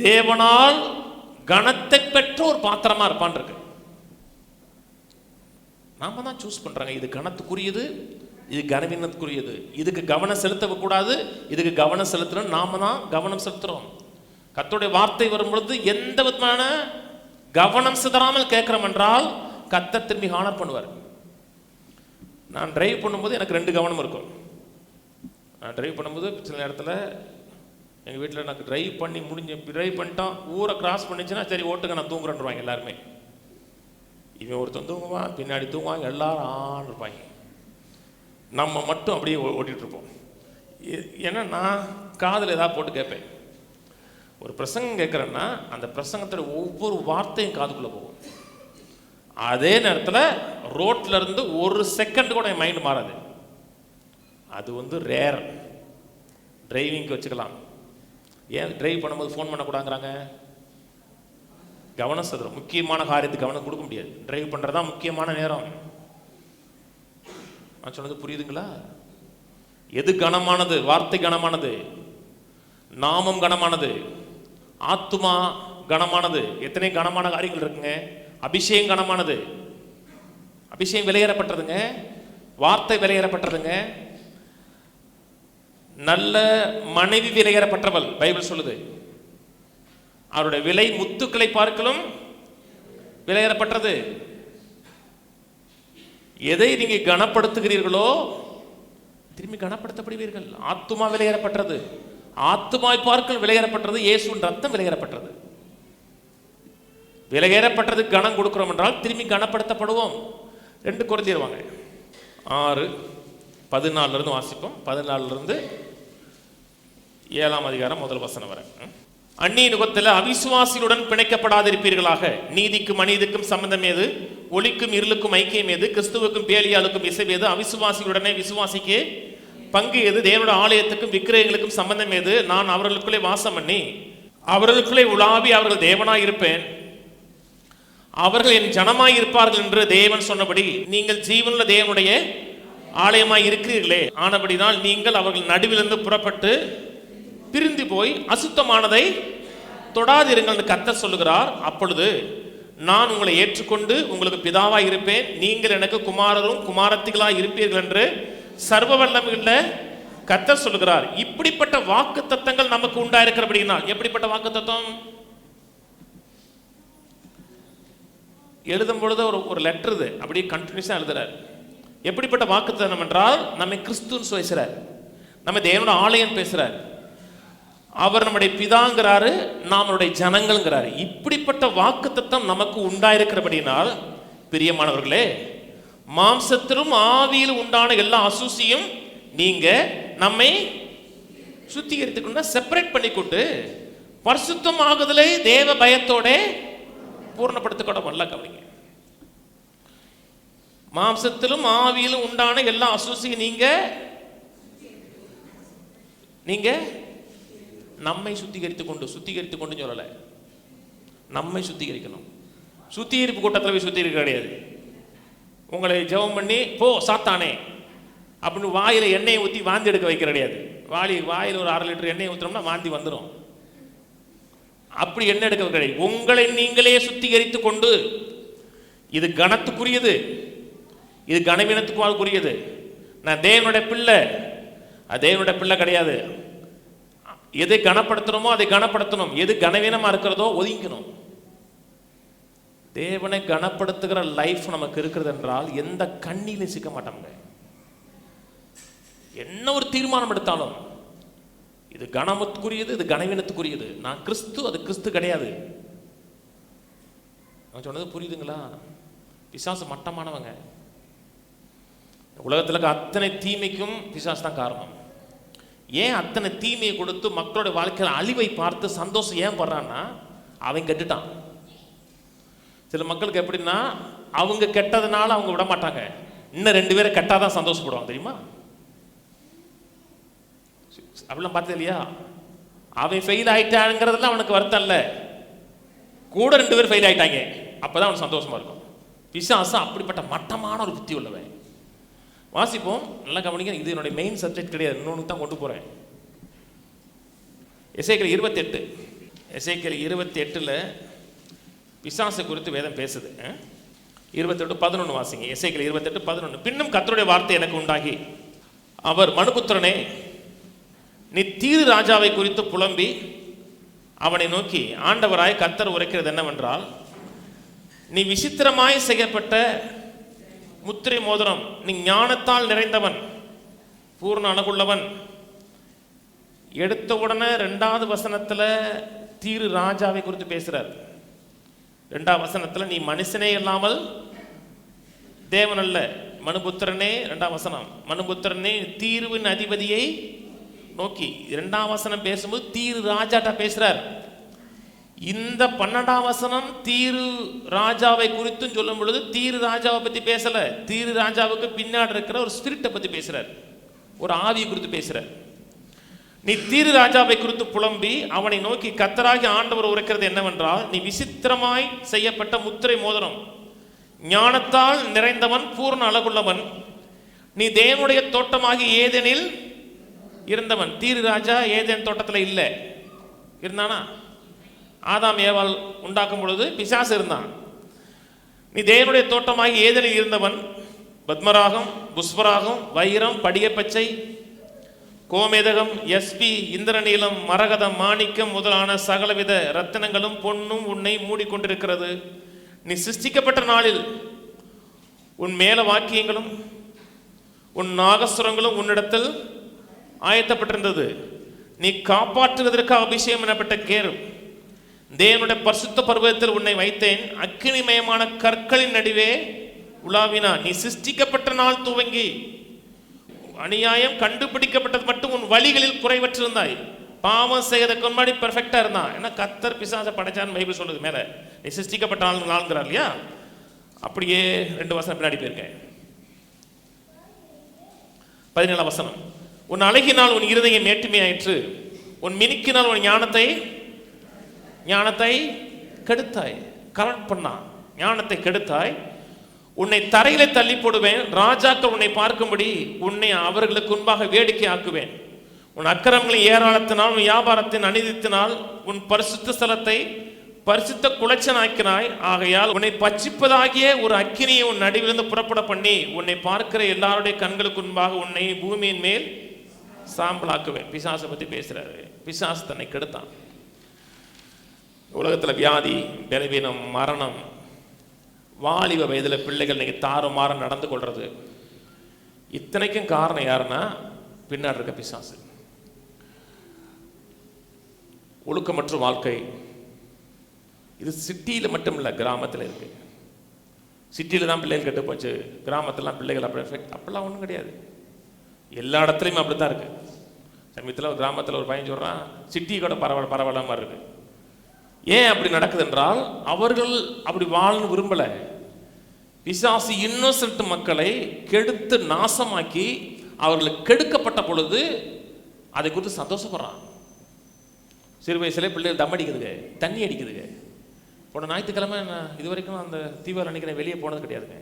தேவனால் கனத்தை பெற்ற ஒரு பாத்திரமா இருப்பான் இருக்கு. நாம தான் சூஸ் பண்றாங்க. இது கனத்துக்குரியது, இது கனவீனத்துக்குரியது. இதுக்கு கவனம் செலுத்த கூடாது, இதுக்கு கவனம் செலுத்தணும். நாம தான் கவனம் செலுத்துறோம். கர்த்தருடைய வார்த்தை வரும்பொழுது எந்த விதமான கவனம் சிதறாமல் கேட்கிறோம் என்றால் கர்த்தர் திரும்பி ஹானர் பண்ணுவார். நான் டிரைவ் பண்ணும்போது எனக்கு 2 கவனம் இருக்கும். நான் டிரைவ் பண்ணும்போது சில நேரத்தில் எங்கள் வீட்டில் எனக்கு டிரைவ் பண்ணிட்டான் ஊரை கிராஸ் பண்ணிச்சுன்னா சரி ஓட்டுங்க நான் தூங்குறேன்ருவாங்க எல்லாருமே. இவன் ஒருத்தன் தூங்குவான், பின்னாடி தூங்குவாங்க, எல்லாரும் ஆன் இருப்பாங்க. நம்ம மட்டும் அப்படியே ஓட்டிகிட்டு இருப்போம். ஏன்னா நான் காதில் ஏதாவது போட்டு கேட்பேன். ஒரு பிரசங்கம் கேட்குறேன்னா அந்த பிரசங்கத்தோட ஒவ்வொரு வார்த்தையும் காதுக்குள்ளே போகும். அதே நேரத்தில் ரோட்ல இருந்து ஒரு செகண்ட் கூட என் மைண்ட் மாறாது. அது வந்து ரேர். டிரைவிங்க்கு வச்சுக்கலாம். ஏன் டிரைவ் பண்ணும்போது ஃபோன் பண்ணக்கூடாதுங்கிறாங்க? கவனம் செலுத்துறோம். முக்கியமான காரியத்துக்கு கவனம் கொடுக்க முடியாது. டிரைவ் பண்ணுறதா முக்கியமான நேரம். நான் சொன்னது புரியுதுங்களா? எது கனமானது? வார்த்தை கனமானது, நாமம் கனமானது, ஆத்துமா கனமானது. எத்தனை கனமான காரியங்கள் இருக்குங்க. அபிஷேகம் கனமானது. அபிஷேகம் விலையேறப்பட்டதுங்க. வார்த்தை விலையேறப்பட்டதுங்க. நல்ல மனைவி விலையேறப்பட்டவள் பைபிள் சொல்லுது. அவருடைய விலை முத்துக்களை பார்க்கலும் விலையேறப்பட்டது. எதை நீங்க கனப்படுத்துகிறீர்களோ திரும்பி கனப்படுத்தப்படுவீர்கள். ஆத்துமா விலையேறப்பட்டது. ஆத்துமாய் பார்க்கலும் விலையேறப்பட்டது. இயேசுவின் ரத்தம் விலையேறப்பட்டது. விலையேறப்பட்டது கனம் கொடுக்கிறோம் என்றால் திரும்பி கனப்படுத்தப்படுவோம். 2 கொரிந்தியர் 6:14 வாசிப்போம். 14 7ஆம் அதிகாரம் முதல் வசனம் வரை. அந்நிய நுகத்தில் அவிசுவாசிகளுடன் பிணைக்கப்படாதிருப்பீர்களாக. நீதிக்கும் அநீதிக்கும் சம்பந்தம் ஏது? ஒளிக்கும் இருளுக்கும் ஐக்கியம் ஏது? கிறிஸ்துவுக்கும் பேலியாளுக்கும் இசைவேது? அவிசுவாசிகளுடனே விசுவாசிக்கு பங்கு ஏது? தேவனுடைய ஆலயத்துக்கும் விக்கிரகங்களுக்கும் சம்பந்தம் ஏது? நான் அவர்களுக்குள்ளே வாசம் பண்ணி அவர்களுக்குள்ளே உலாவி அவர்கள் தேவனாய் இருப்பேன், அவர்கள் என் ஜனமாய் இருப்பார்கள் என்று தேவன் சொன்னபடி நீங்கள் ஜீவனுள்ள தேவனுடைய ஆலயமாய் இருக்கிறீர்களே. ஆனபடினால் நீங்கள் அவர்கள் நடுவிலிருந்து புறப்பட்டு பிரிந்து போய் அசுத்தமானதை தொடாதிருங்கள் என்று கர்த்தர் சொல்லுகிறார். அப்பொழுது நான் உங்களை ஏற்றுக்கொண்டு உங்களுக்கு பிதாவாய் இருப்பேன், நீங்கள் எனக்கு குமாரரும் குமாரத்திகளாய் இருப்பீர்கள் என்று சர்வ வல்லமையுள்ள கர்த்தர் சொல்லுகிறார். இப்படிப்பட்ட வாக்கு தத்தங்கள் நமக்கு உண்டாயிருக்கிறபடினால், எப்படிப்பட்ட வாக்கு தத்தம்? எழுதும் பொழுது ஒரு லெட்டர் இது அப்படியே கண்டினியூஸா எழுதுறாரு. எப்படிப்பட்ட வாக்கு தத்தம் என்றால், நம்மை கிறிஸ்துன்னு பேசுறார், நம்ம தேவனோட ஆலயம் பேசுறார், அவர் நம்முடைய பிதாங்கிறாரு, நாம் அவருடைய ஜனங்கள்ங்கிறாரு. இப்படிப்பட்ட வாக்கு தத்தம் நமக்கு உண்டாயிருக்கிறபடினால், பிரியமானவர்களே, மாம்சத்திலும் ஆவியிலும் உண்டான எல்லா அசூசியும் நீங்க நம்மை சுத்திகரித்துக்கொண்டு செப்பரேட் பண்ணிக்கொண்டு பரிசுத்தம் ஆகுதலை தேவ பயத்தோட பூர்ணப்படுத்திக்கொள்ள வல்ல. கவனிங்க, மாம்சத்திலும் ஆவியிலும் உண்டான எல்லா அசூசியும் நீங்க நம்மை சுத்திகரித்துக் கொண்டு சொல்லல, நம்மை சுத்திகரிக்கணும். சுத்திகரிப்பு கூட்டத்தில் போய் சுத்திகரிக்க கிடையாது. உங்களை ஜெபம் பண்ணி போ சாத்தானே அப்படின்னு வாயில எண்ணெயை ஊற்றி வாந்தி எடுக்க வைக்க கிடையாது. வாயில் ஒரு 1/2 லிட்டர் எண்ணெயை ஊற்றுறோம்னா வாந்தி வந்துடும். அப்படி எண்ணெய் எடுக்க கிடையாது. உங்களை நீங்களே சுத்திகரித்து கொண்டு, இது கனத்துக்குரியது, இது கனவீனத்துக்குரியது. நான் தேவனுடைய பிள்ளை, அது தேவனுடைய பிள்ளை கிடையாது. எதை கனப்படுத்தணுமோ அதை கனப்படுத்தணும், எது கனவீனமா இருக்கிறதோ ஒதுங்கணும். தேவனை கனப்படுத்துகிற லைஃப் நமக்கு இருக்கிறது என்றால் எந்த கண்ணிலையும் சிக்க மாட்டோங்க. என்ன ஒரு தீர்மானம் எடுத்தாலும் இது கனமத்துக்குரியது, இது கனவீனத்துக்குரியது. நான் கிறிஸ்து, அது கிறிஸ்து கிடையாது. நான் சொன்னது புரியுதுங்களா? பிசாசு மட்டமானவங்க. உலகத்தில் இருக்க அத்தனை தீமைக்கும் பிசாசு தான் காரணம். ஏன் அத்தனை தீமையை கொடுத்து மக்களோட வாழ்க்கையில் அழிவை பார்த்து சந்தோஷம் ஏன் படுறான்னா, அவன் கெட்டுட்டான். சில மக்களுக்கு எப்படின்னா, அவங்க கெட்டதுனால அவங்க விட மாட்டாங்க, இன்னும் 2 பேரை கெட்டாதான் சந்தோஷப்படுவாங்க. தெரியுமா? அப்படிலாம் பார்த்தது இல்லையா? அவன் ஃபெயில் ஆயிட்டாங்கிறதுல அவனுக்கு வருத்தம் இல்லை, கூட 2 பேர் ஃபெயில் ஆயிட்டாங்க, அப்பதான் அவனுக்கு சந்தோஷமா இருக்கும். பிசாசு அப்படிப்பட்ட மட்டமான ஒரு புத்தி உள்ளவன். வாசிப்போம், நல்லா கவனிங்க. இது என்னுடைய மெயின் சப்ஜெக்ட் கிடையாது, இன்னொன்று தான் கொண்டு போறேன். எசேக்கியேல் 28, எசேக்கியேல் 28ல் பிசாசு குறித்து வேதம் பேசுது. 28:11 வாசிங்க. எசேக்கியேல் 28:11. பின்னும் கர்த்தருடைய வார்த்தை எனக்கு உண்டாகி, அவர் மனுபுத்திரனே, நீ தீரு ராஜாவை குறித்து புலம்பி அவனை நோக்கி, ஆண்டவராய் கர்த்தர் உரைக்கிறது என்னவென்றால், நீ விசித்திரமாய் செய்யப்பட்ட முத்திரை மோதிரம், நீ ஞானத்தால் நிறைந்தவன், பூர்ண அழகுள்ளவன். எடுத்த உடனே 2வது வசனத்துல தீரு ராஜாவை குறித்து பேசுறார். 2வது வசனத்துல நீ மனுஷனே இல்லாமல் தேவன் அல்ல, மனுபுத்திரனே. 2வது வசனம், மனுபுத்திரனே தீருவின் அதிபதியை நோக்கி. 2வது வசனம் பேசும்போது தீரு ராஜாட்ட பேசுறார். இந்த 12வது வசனம் தீரு ராஜாவை குறித்தும் சொல்லும் பொழுது தீரு ராஜாவை பத்தி பேசல, தீரு ராஜாவுக்கு பின்னாடி இருக்கிற ஒரு ஸ்பிரிட்டை பத்தி பேசுறார், ஒரு ஆவியை குறித்து பேசுறார். நீ தீரு ராஜாவை குறித்து புலம்பி அவனை நோக்கி, கர்த்தராகிய ஆண்டவர் உரைக்கிறது என்னவென்றால், நீ விசித்திரமாய் செய்யப்பட்ட முத்திரை மோதிரம், ஞானத்தால் நிறைந்தவன், பூர்ண அழகுள்ளவன், நீ தேவனுடைய தோட்டமாகி ஏதேனில் இருந்தவன். தீரு ராஜா ஏதேன் தோட்டத்தில் இல்லை, இருந்தானா? ஆதாம் ஏவாள் உண்டாக்கும் பொழுது பிசாசு இருந்தான். நீ தேவனுடைய தோட்டமாகி ஏதேனில் இருந்தவன். பத்மராகம், புஷ்பராகம், வைரம், படிகப்பச்சை, கோமேதகம், எஸ்பி, இந்திரநீலம், மரகதம், மாணிக்கம் முதலான சகலவித ரத்தினங்களும் பொன்னும் உன்னை மூடிக்கொண்டிருக்கிறது. நீ சிருஷ்டிக்கப்பட்ட நாளில் உன் மேல வாக்கியங்களும் உன் நாகசுரங்களும் உன்னிடத்தில் ஆயத்தப்பட்டிருந்தது. நீ காப்பாற்றுவதற்கு அபிஷேகம் எனப்பட்ட கேரும், தேவனுடைய பரிசுத்த பர்வதத்தில் உன்னை வைத்தேன், அக்கினிமயமான கற்களின் நடுவே உலாவினா. நீ சிருஷ்டிக்கப்பட்ட நாள் துவங்கி அநியாயம் கண்டுபிடிக்கப்பட்டது மட்டும் உன் வழிகளில் குறைவற்றிருந்தாய். பாவம் செய்யறதுக்கு முன்னாடி பெர்ஃபெக்டா இருந்தான். ஏன்னா கர்த்தர் பிசாசை படைச்சான்னு பைபிள் சொல்லுது. மேல நீ சிருஷ்டிக்கப்பட்ட நாள்ங்கிறார் இல்லையா? அப்படியே 2 வசனம் பின்னாடி போயிருக்கேன். 17 வசனம், உன் அழகினால் உன் இருதயம் மேட்டுமையாயிற்று, உன் மினுக்கினால் உன் ஞானத்தை கெடுத்தாய். கரெக்ட் பண்ணா, ஞானத்தை கெடுத்தாய். உன்னை தரையில தள்ளி போடுவேன், ராஜாக்கள் உன்னை பார்க்கும்படி உன்னை அவர்களுக்கு முன்பாக வேடிக்கை ஆக்குவேன். உன் அக்கிரமங்களின் ஏராளத்தினால், உன் வியாபாரத்தின் அநீதித்தினால் உன் பரிசுத்த ஸ்தலத்தை பரிசுத்த குலைச்சனாக்கினாய். ஆகையால் உன்னை பட்சிப்பதாகிய ஒரு அக்கினியை உன் நடுவிலிருந்து புறப்பட பண்ணி உன்னை பார்க்கிற எல்லாருடைய கண்களுக்கு முன்பாக உன்னை பூமியின் மேல் சாம்பலாக்குவேன். பிசாசை பத்தி பேசுறாரு. பிசாசு தன்னை கெடுத்தான். உலகத்துல வியாதி, பலவீனம், மரணம், வாலிப வயதுல பிள்ளைகள் நீங்க தாறுமாற நடந்து கொள்றது, இத்தனைக்கும் காரணம் யாருன்னா பின்னாடி இருக்க பிசாசு. ஒழுக்கமற்ற வாழ்க்கை. இது சிட்டியில மட்டும் இல்லை, கிராமத்தில் இருக்கு. சிட்டியில தான் பிள்ளைகள் கெட்டு போச்சு, கிராமத்திலாம் பிள்ளைகள் அப்படி எஃபெக்ட் அப்படிலாம் ஒன்றும் கிடையாது. எல்லா இடத்துலையும் அப்படித்தான் இருக்கு. சமீபத்தில் ஒரு கிராமத்தில் ஒரு பையன் சொல்றான், சிட்டி கூட பரவாயில்ல மாதிரி இருக்கு. ஏன் அப்படி நடக்குது என்றால் அவர்கள் அப்படி வாழன்னு விரும்பல. பிசாசு இன்னோசென்ட் மக்களை கெடுத்து நாசமாக்கி அவர்களுக்கு கெடுக்கப்பட்ட பொழுது அதை குறித்து சந்தோஷப்படுறான். சிறு வயசுல பிள்ளைகள் தம் அடிக்குதுங்க, தண்ணி அடிக்குதுங்க. போன ஞாயிற்றுக்கிழமை நான் இது வரைக்கும் அந்த தீவிர அன்னைக்கு வெளியே போனது கிடையாதுங்க.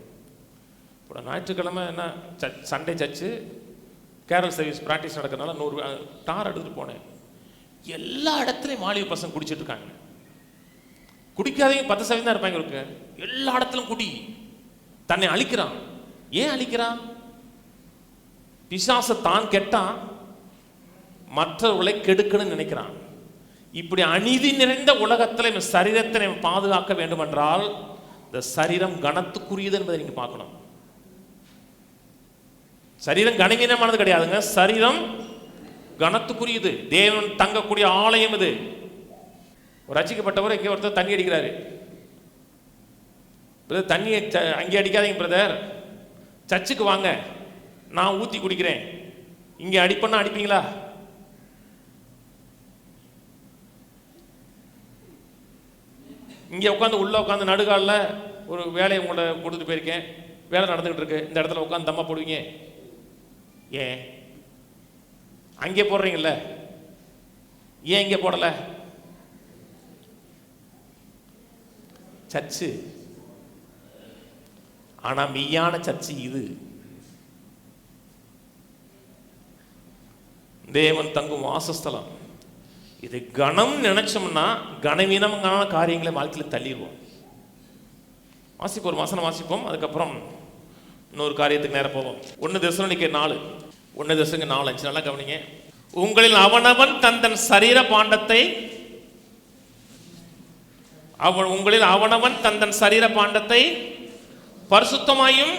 போன ஞாயிற்றுக்கிழமை என்ன Sunday church carol service practice நடக்கிறதுனால 100 டார் எடுத்துட்டு போனேன். எல்லா இடத்துலையும் வாலிப பசங்க குடிச்சிட்டு இருக்காங்க. குடிக்காதவங்க 10% தான் இருப்பாங்க இருக்கு. எல்லா இடத்துலும் குடி. தன்னை அழிக்கிறான். ஏன் அழிக்கிறான்? பிசாசு தான் கெட்டான், மற்றவர்களை கெடுக்கணும்னு நினைக்கிறான். இப்படி அநீதி நிறைந்த உலகத்தில் சரீரத்தை பாதுகாக்க வேண்டும் என்றால் இந்த சரீரம் கனத்துக்குரியது என்பதை நீங்க பார்க்கணும். சரீரம் கனவீனமானது கிடையாதுங்க. சரீரம் கனத்துக்குரியது. தேவன் தங்கக்கூடிய ஆலயம் இது. ஒரு ரட்சிக்கப்பட்டவர் இங்கே ஒருத்தர் தண்ணி அடிக்கிறாரு. பிரதர் தண்ணியை அங்கே அடிக்காதீங்க பிரதர், சர்ச்சுக்கு வாங்க, நான் ஊற்றி குடிக்கிறேன். இங்கே அடிப்பண்ணா அடிப்பீங்களா? இங்கே உட்காந்து உள்ள உட்காந்து நடுகாலில் ஒரு வேலையை உங்களை கொடுத்துட்டு போயிருக்கேன், வேலை நடந்துகிட்டு இருக்கு, இந்த இடத்துல உட்காந்து தம்மா போடுவீங்க? ஏன் அங்கே போடுறீங்கல்ல, ஏன் இங்கே போடல? சர்ச்சு. ஆனா மெய்யான சர்ச்சு இது. தேவன் தங்கும் வாசஸ்தலம் இது. கணம் நினைச்சோம்னா கனவீனமான காரியங்களை வாழ்க்கையில் தள்ளிடுவோம். வாசிப்போம், ஒரு வசனம் வாசிப்போம், அதுக்கப்புறம் இன்னொரு காரியத்துக்கு நேரம் போவோம். 1 தெசலோனிக்கே 4:5 நல்லா கவனிங்க. உங்களில் அவனவன் தன் சரீர பாண்டத்தை சரீர பாண்டத்தை பரிசுத்தமாயும்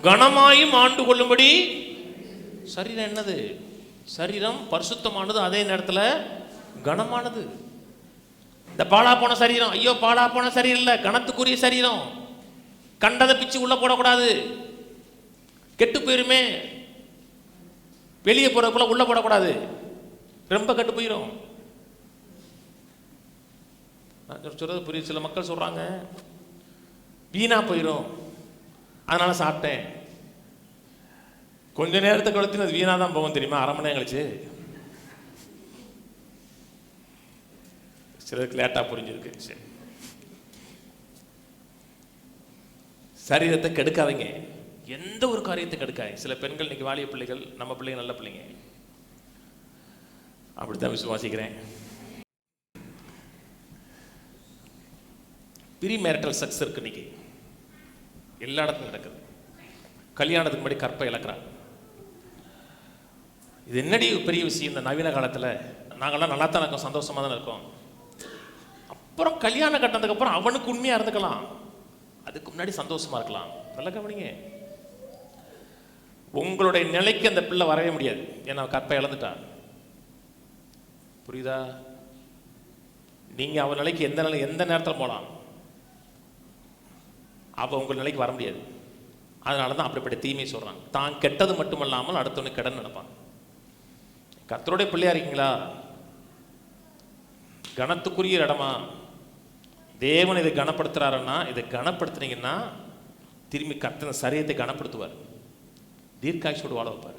கனமாயும் ஆண்டு கொள்ளும்படி. சரீரம் என்னது? சரீரம் பரிசுத்தமானது, அதே நேரத்தில் கனமானது. இந்த பாழா போன சரீரம், ஐயோ பாழா போன சரீரம் இல்லை, கனத்துக்குரிய சரீரம். கண்டதை பிச்சு உள்ள போடக்கூடாது, கெட்டு போயிருமே. வெளியே போறதுக்குள்ள உள்ள போடக்கூடாது, ரொம்ப கெட்டு போயிடும். சொல்றது புரியுது? சில மக்கள் சொல்றாங்க வீணா போயிடும், அதனால சாப்பிட்டேன். கொஞ்ச நேரத்துக்கு கழித்து அது வீணா தான் போகும் தெரியுமா, அரை மணி நேரம் கழிச்சு. சிலருக்கு லேட்டா புரிஞ்சிருக்கு. சரி, சரீரத்தை கெடுக்காதீங்க, எந்த ஒரு காரியத்தை கெடுக்காதீங்க. சில பெண்கள் இன்னைக்கு வாலிய பிள்ளைகள், நம்ம பிள்ளைங்க நல்ல பிள்ளைங்க, அப்படித்தான் விசுவாசிக்கிறேன். ப்ரீ மேரிட்டல் செக்ஸ் இருக்கு இன்னைக்கு எல்லா இடத்துலையும் நடக்குது. கல்யாணத்துக்கு முன்னாடி கற்பை இழக்கிறாங்க. இது என்னடி பெரிய விஷயம் இந்த நவீன காலத்தில்? நாங்கள்லாம் நல்லா தான் இருக்கோம், சந்தோஷமாக தான் இருக்கோம். அப்புறம் கல்யாணம் கட்டினதுக்கு அப்புறம் அவனுக்கு உண்மையாக இருந்துக்கலாம், அதுக்கு முன்னாடி சந்தோஷமா இருக்கலாம். நல்லா கவனிங்க. உங்களுடைய நிலைக்கு அந்த பிள்ளை வரவே முடியாது, ஏன்னா கற்பை இழந்துட்டான். புரியுதா? நீங்க அவன் நிலைக்கு எந்த நேரத்தில் போகலாம், அவ உங்கள் நிலைக்கு வர முடியாது. அதனால தான் அப்படிப்பட்ட தீமையை சொல்றாங்க. தான் கெட்டது மட்டுமல்லாமல் அடுத்தவனுக்கு கெடன் நினைப்பான். கர்த்தருடைய பிள்ளையா இருக்கீங்களா? கனத்துக்குரிய இடமா? தேவன் இதை கனப்படுத்துறாருன்னா, இதை கனப்படுத்துனீங்கன்னா திரும்பி கர்த்தர் சரீரத்தை கனப்படுத்துவார், தீர்க்காயுசோடு வாழ வைப்பார்.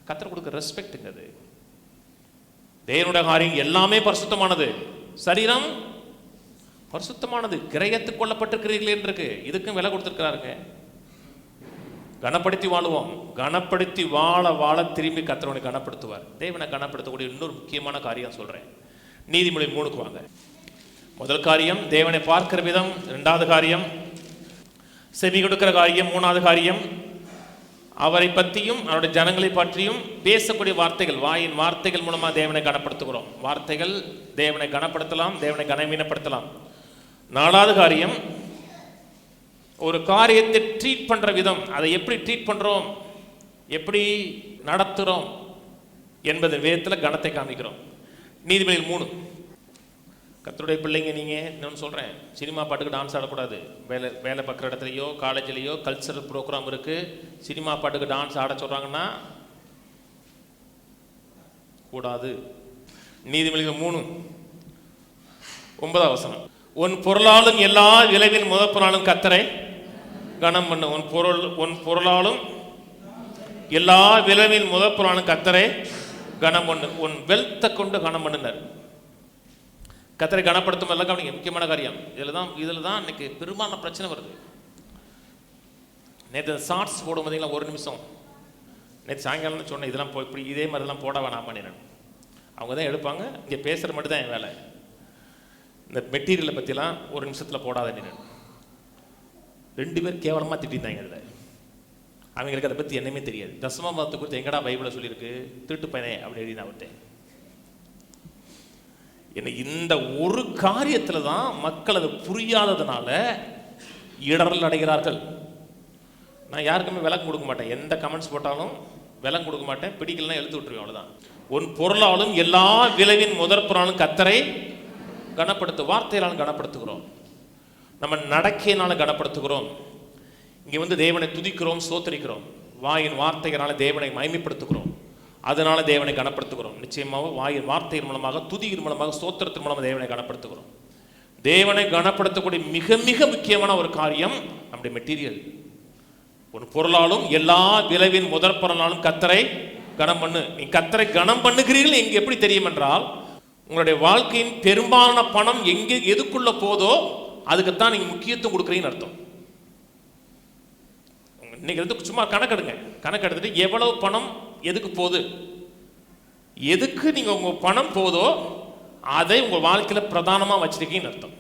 கர்த்தர் கொடுக்க ரெஸ்பெக்டுங்க அது. தேவனுடைய காரியம் எல்லாமே பரிசுத்தமானது, சரீரம் பரிசுத்தமானது. கிரயத்துக்கு கொள்ளப்பட்டிருக்கிறீர்கள் இருக்கு, இதுக்கும் விலை கொடுத்திருக்கிறாருங்க. கனப்படுத்தி வாழுவோம். கனப்படுத்தி வாழ வாழ திரும்பி கர்த்தரை கனப்படுத்துவார். தேவனை கனப்படுத்தக்கூடிய இன்னொரு முக்கியமான காரியம் சொல்றேன். நீதிமொழி 3க்கு வாங்க. முதல் காரியம் தேவனை பார்க்கிற விதம், இரண்டாவது காரியம் செவி கொடுக்கிற காரியம், மூணாவது காரியம் அவரை பற்றியும் அவருடைய ஜனங்களை பற்றியும் பேசக்கூடிய வார்த்தைகள், வாயின் வார்த்தைகள் மூலமாக தேவனை கனப்படுத்துகிறோம். வார்த்தைகள் தேவனை கனப்படுத்தலாம், தேவனை கனவீனப்படுத்தலாம். நாலாவது காரியம் ஒரு காரியத்தை ட்ரீட் பண்ற விதம், அதை எப்படி ட்ரீட் பண்றோம், எப்படி நடத்துகிறோம் என்பது விதத்தில் கனத்தை காமிக்கிறோம். நீதிபதிகள் 3. கர்த்தருடைய பிள்ளைங்க நீங்கள் இன்னொன்று சொல்கிறேன், சினிமா பாட்டுக்கு டான்ஸ் ஆடக்கூடாது. வேலை பார்க்குற இடத்துலையோ காலேஜ்லேயோ கல்ச்சரல் ப்ரோக்ராம் இருக்குது, சினிமா பாட்டுக்கு டான்ஸ் ஆட சொல்கிறாங்கன்னா கூடாது. நீதிமொழிகள் 3:9 உன் பொருளாலும் எல்லா விளைவின் முதற் பொருளாலும் கர்த்தரை கனம் பண்ணு. உன் பொருளாலும் எல்லா விளைவின் முதற் பொருளாலும் கர்த்தரை கனம் பண்ணு. உன் வெல்த்தை கொண்டு கனம் பண்ணுனர். கர்த்தரை கனப்படுத்தும் எல்லாம் கவனிங்க, முக்கியமான காரியம். இதில் தான் இன்னைக்கு பெரும்பாலான பிரச்சனை வருது. நேற்று ஷார்ட்ஸ் போடும் பார்த்தீங்களா, 1 நிமிஷம். நேற்று சாயங்காலம் சொன்னேன், இதெல்லாம் இப்படி இதே மாதிரிலாம் போட வேணாம் பண்ணினேன். அவங்க தான் எடுப்பாங்க, இங்கே பேசுகிற மட்டும் தான் என் வேலை. இந்த மெட்டீரியலை பற்றிலாம் 1 நிமிஷத்தில் போடாத நின்று 2 பேர் கேவலமாக திட்டிருந்தாங்க. அதில் அவங்களுக்கு அதை பற்றி என்னமே தெரியாது. தசமபாவத்தை குறித்து எங்கடா பைபிளை சொல்லியிருக்கு, திருட்டு பையனே அப்படின்னு எழுதி நான் விட்டேன். என்ன இந்த ஒரு காரியத்தில் தான் மக்கள் அது புரியாததுனால இடரல் அடைகிறார்கள். நான் யாருக்குமே விளக்கம் கொடுக்க மாட்டேன், எந்த கமெண்ட்ஸ் போட்டாலும் விளக்கம் கொடுக்க மாட்டேன், பிடிக்கலாம் எழுத்து விட்டுருவேன், அவ்வளோதான். உன் பொருளாலும் எல்லா விளைவின் முதற் பொருளாலும் கர்த்தரை கனப்படுத்து. வார்த்தையாலும் கனப்படுத்துகிறோம், நம்ம நடக்கையினால கனப்படுத்துகிறோம். இங்கே தேவனை துதிக்கிறோம், சோத்தரிக்கிறோம். வாயின் வார்த்தைகளால் தேவனை மகிமைப்படுத்துகிறோம், அதனால தேவனை கனப்படுத்துகிறோம். நிச்சயமாக வாயின் வார்த்தையின் மூலமாக, துதியின் மூலமாக, ஸ்தோத்திரத்தின் மூலமாக தேவனை கனப்படுத்துகிறோம். தேவனை கனப்படுத்தக்கூடிய மிக மிக முக்கியமான ஒரு காரியம் நம்முடைய மெட்டீரியல். ஒரு பொருளாலும் எல்லா விளைவின் முதற் பொருளாலும் கர்த்தரை கனம் பண்ணு. நீ கர்த்தரை கனம் பண்ணுகிறீர்கள் எங்க எப்படி தெரியும் என்றால், உங்களுடைய வாழ்க்கையின் பெரும்பாலான பணம் எங்கே எதுக்குள்ள போதோ அதுக்குத்தான் நீங்க முக்கியத்துவம் கொடுக்குறீங்கன்னு அர்த்தம். இன்னைக்கு சும்மா கணக்கெடுங்க, கணக்கெடுத்துட்டு எவ்வளவு பணம் எதுக்கு போகுது, எதுக்கு நீங்க உங்க பணம் போதோ அதை உங்க வாழ்க்கையில பிரதானமா வச்சிருக்கீங்கன்னு அர்த்தம்.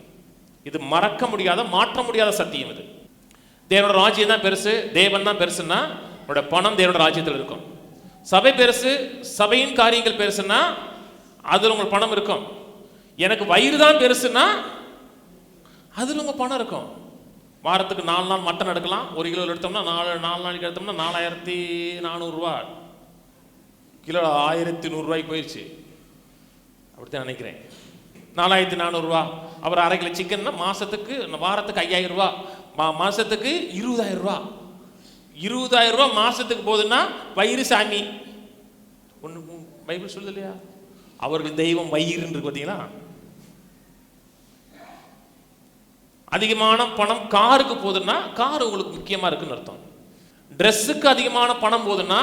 இது மறக்க முடியாத, மாற்ற முடியாத சத்தியம். இது தேவனோட ராஜ்யம் தான் பெருசு, தேவன் தான் பெருசுன்னா உங்களோட பணம் தேவனோட ராஜ்யத்தில் இருக்கும். சபை பெருசு, சபையின் காரியங்கள் பெருசுன்னா அதுல உங்க பணம் இருக்கும். எனக்கு வயிறு தான் பெருசுன்னா அதுல உங்க பணம் இருக்கும். வாரத்துக்கு 4 நாள் மட்டன் எடுக்கலாம், 1 கிலோ எடுத்தோம்னா 4 நாளைக்கு எடுத்தோம்னா 4400 ரூபா, கிலோ 1100 ரூபாய்க்கு போயிடுச்சு. அப்படித்தான் நினைக்கிறேன். 4400 ரூபா. அப்புறம் 1/2 கிலோ சிக்கன்னா மாசத்துக்கு, வாரத்துக்கு 5000 ரூபா, மாசத்துக்கு 20000 ரூபா. 20000 ரூபா மாசத்துக்கு போகுதுன்னா வயிறு சாமி ஒன்று பைபிள் சொல்லுது இல்லையா, அவர்கள் தெய்வம் வயிறுன்னு இருக்கு பார்த்தீங்களா. அதிகமான பணம் காருக்கு போகுதுன்னா கார் உங்களுக்கு முக்கியமா இருக்குன்னு அர்த்தம். ட்ரெஸ்ஸுக்கு அதிகமான பணம் போகுதுன்னா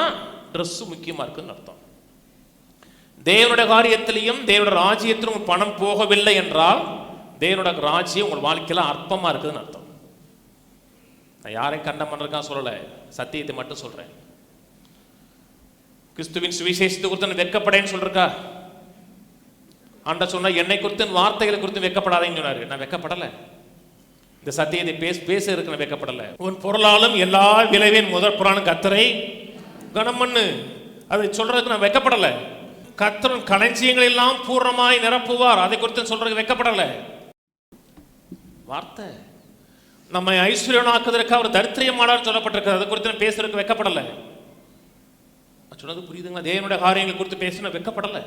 ட்ரெஸ் முக்கியமா இருக்குன்னு அர்த்தம். தேவனுடைய காரியத்திலையும் தேவனுடைய ராஜ்யத்திலும் பணம் போகவில்லை என்றால் தேவனுடைய ராஜ்யம் உங்கள் வாழ்க்கையில அற்பமா இருக்குதுன்னு அர்த்தம். நான் யாரையும் கண்டம் பண்றதுக்காக சொல்லலை, சத்தியத்தை மட்டும் சொல்றேன். கிறிஸ்துவின் சுவிசேஷத்தை குறித்து வெட்கப்படேன்னு சொல்றா ஆண்ட சொன்னா, என்னை குறித்து வார்த்தைகளை குறித்து வெட்கப்படாதேன்னு சொன்னாரு. நான் வெட்கப்படலை, இந்த சத்தியத்தை பேச இருக்கு, நான் வெட்கப்படலை. உன் பொருளாலும் எல்லா விளைவின் முதற் பொருளாலும் கர்த்தரை கனம் பண்ணு. அதை சொல்றதுக்கு நான் வெட்கப்படலை. கர்த்தரின் களஞ்சியங்கள் எல்லாம் பூர்ணமாய் நிரப்புவார், அதை குறித்து சொல்றதுக்கு வெட்கப்படலை. வார்த்தை நம்மை ஐஸ்வர்யனாக்குவதற்கு அவர் தரித்திரியமானார் சொல்லப்பட்டிருக்கிறது, அதை குறித்து பேசுறதுக்கு வெட்கப்படலை. சொன்னது புரியுதுங்களா? தேவனுடைய காரியங்களை குறித்து பேச வெட்கப்படலை.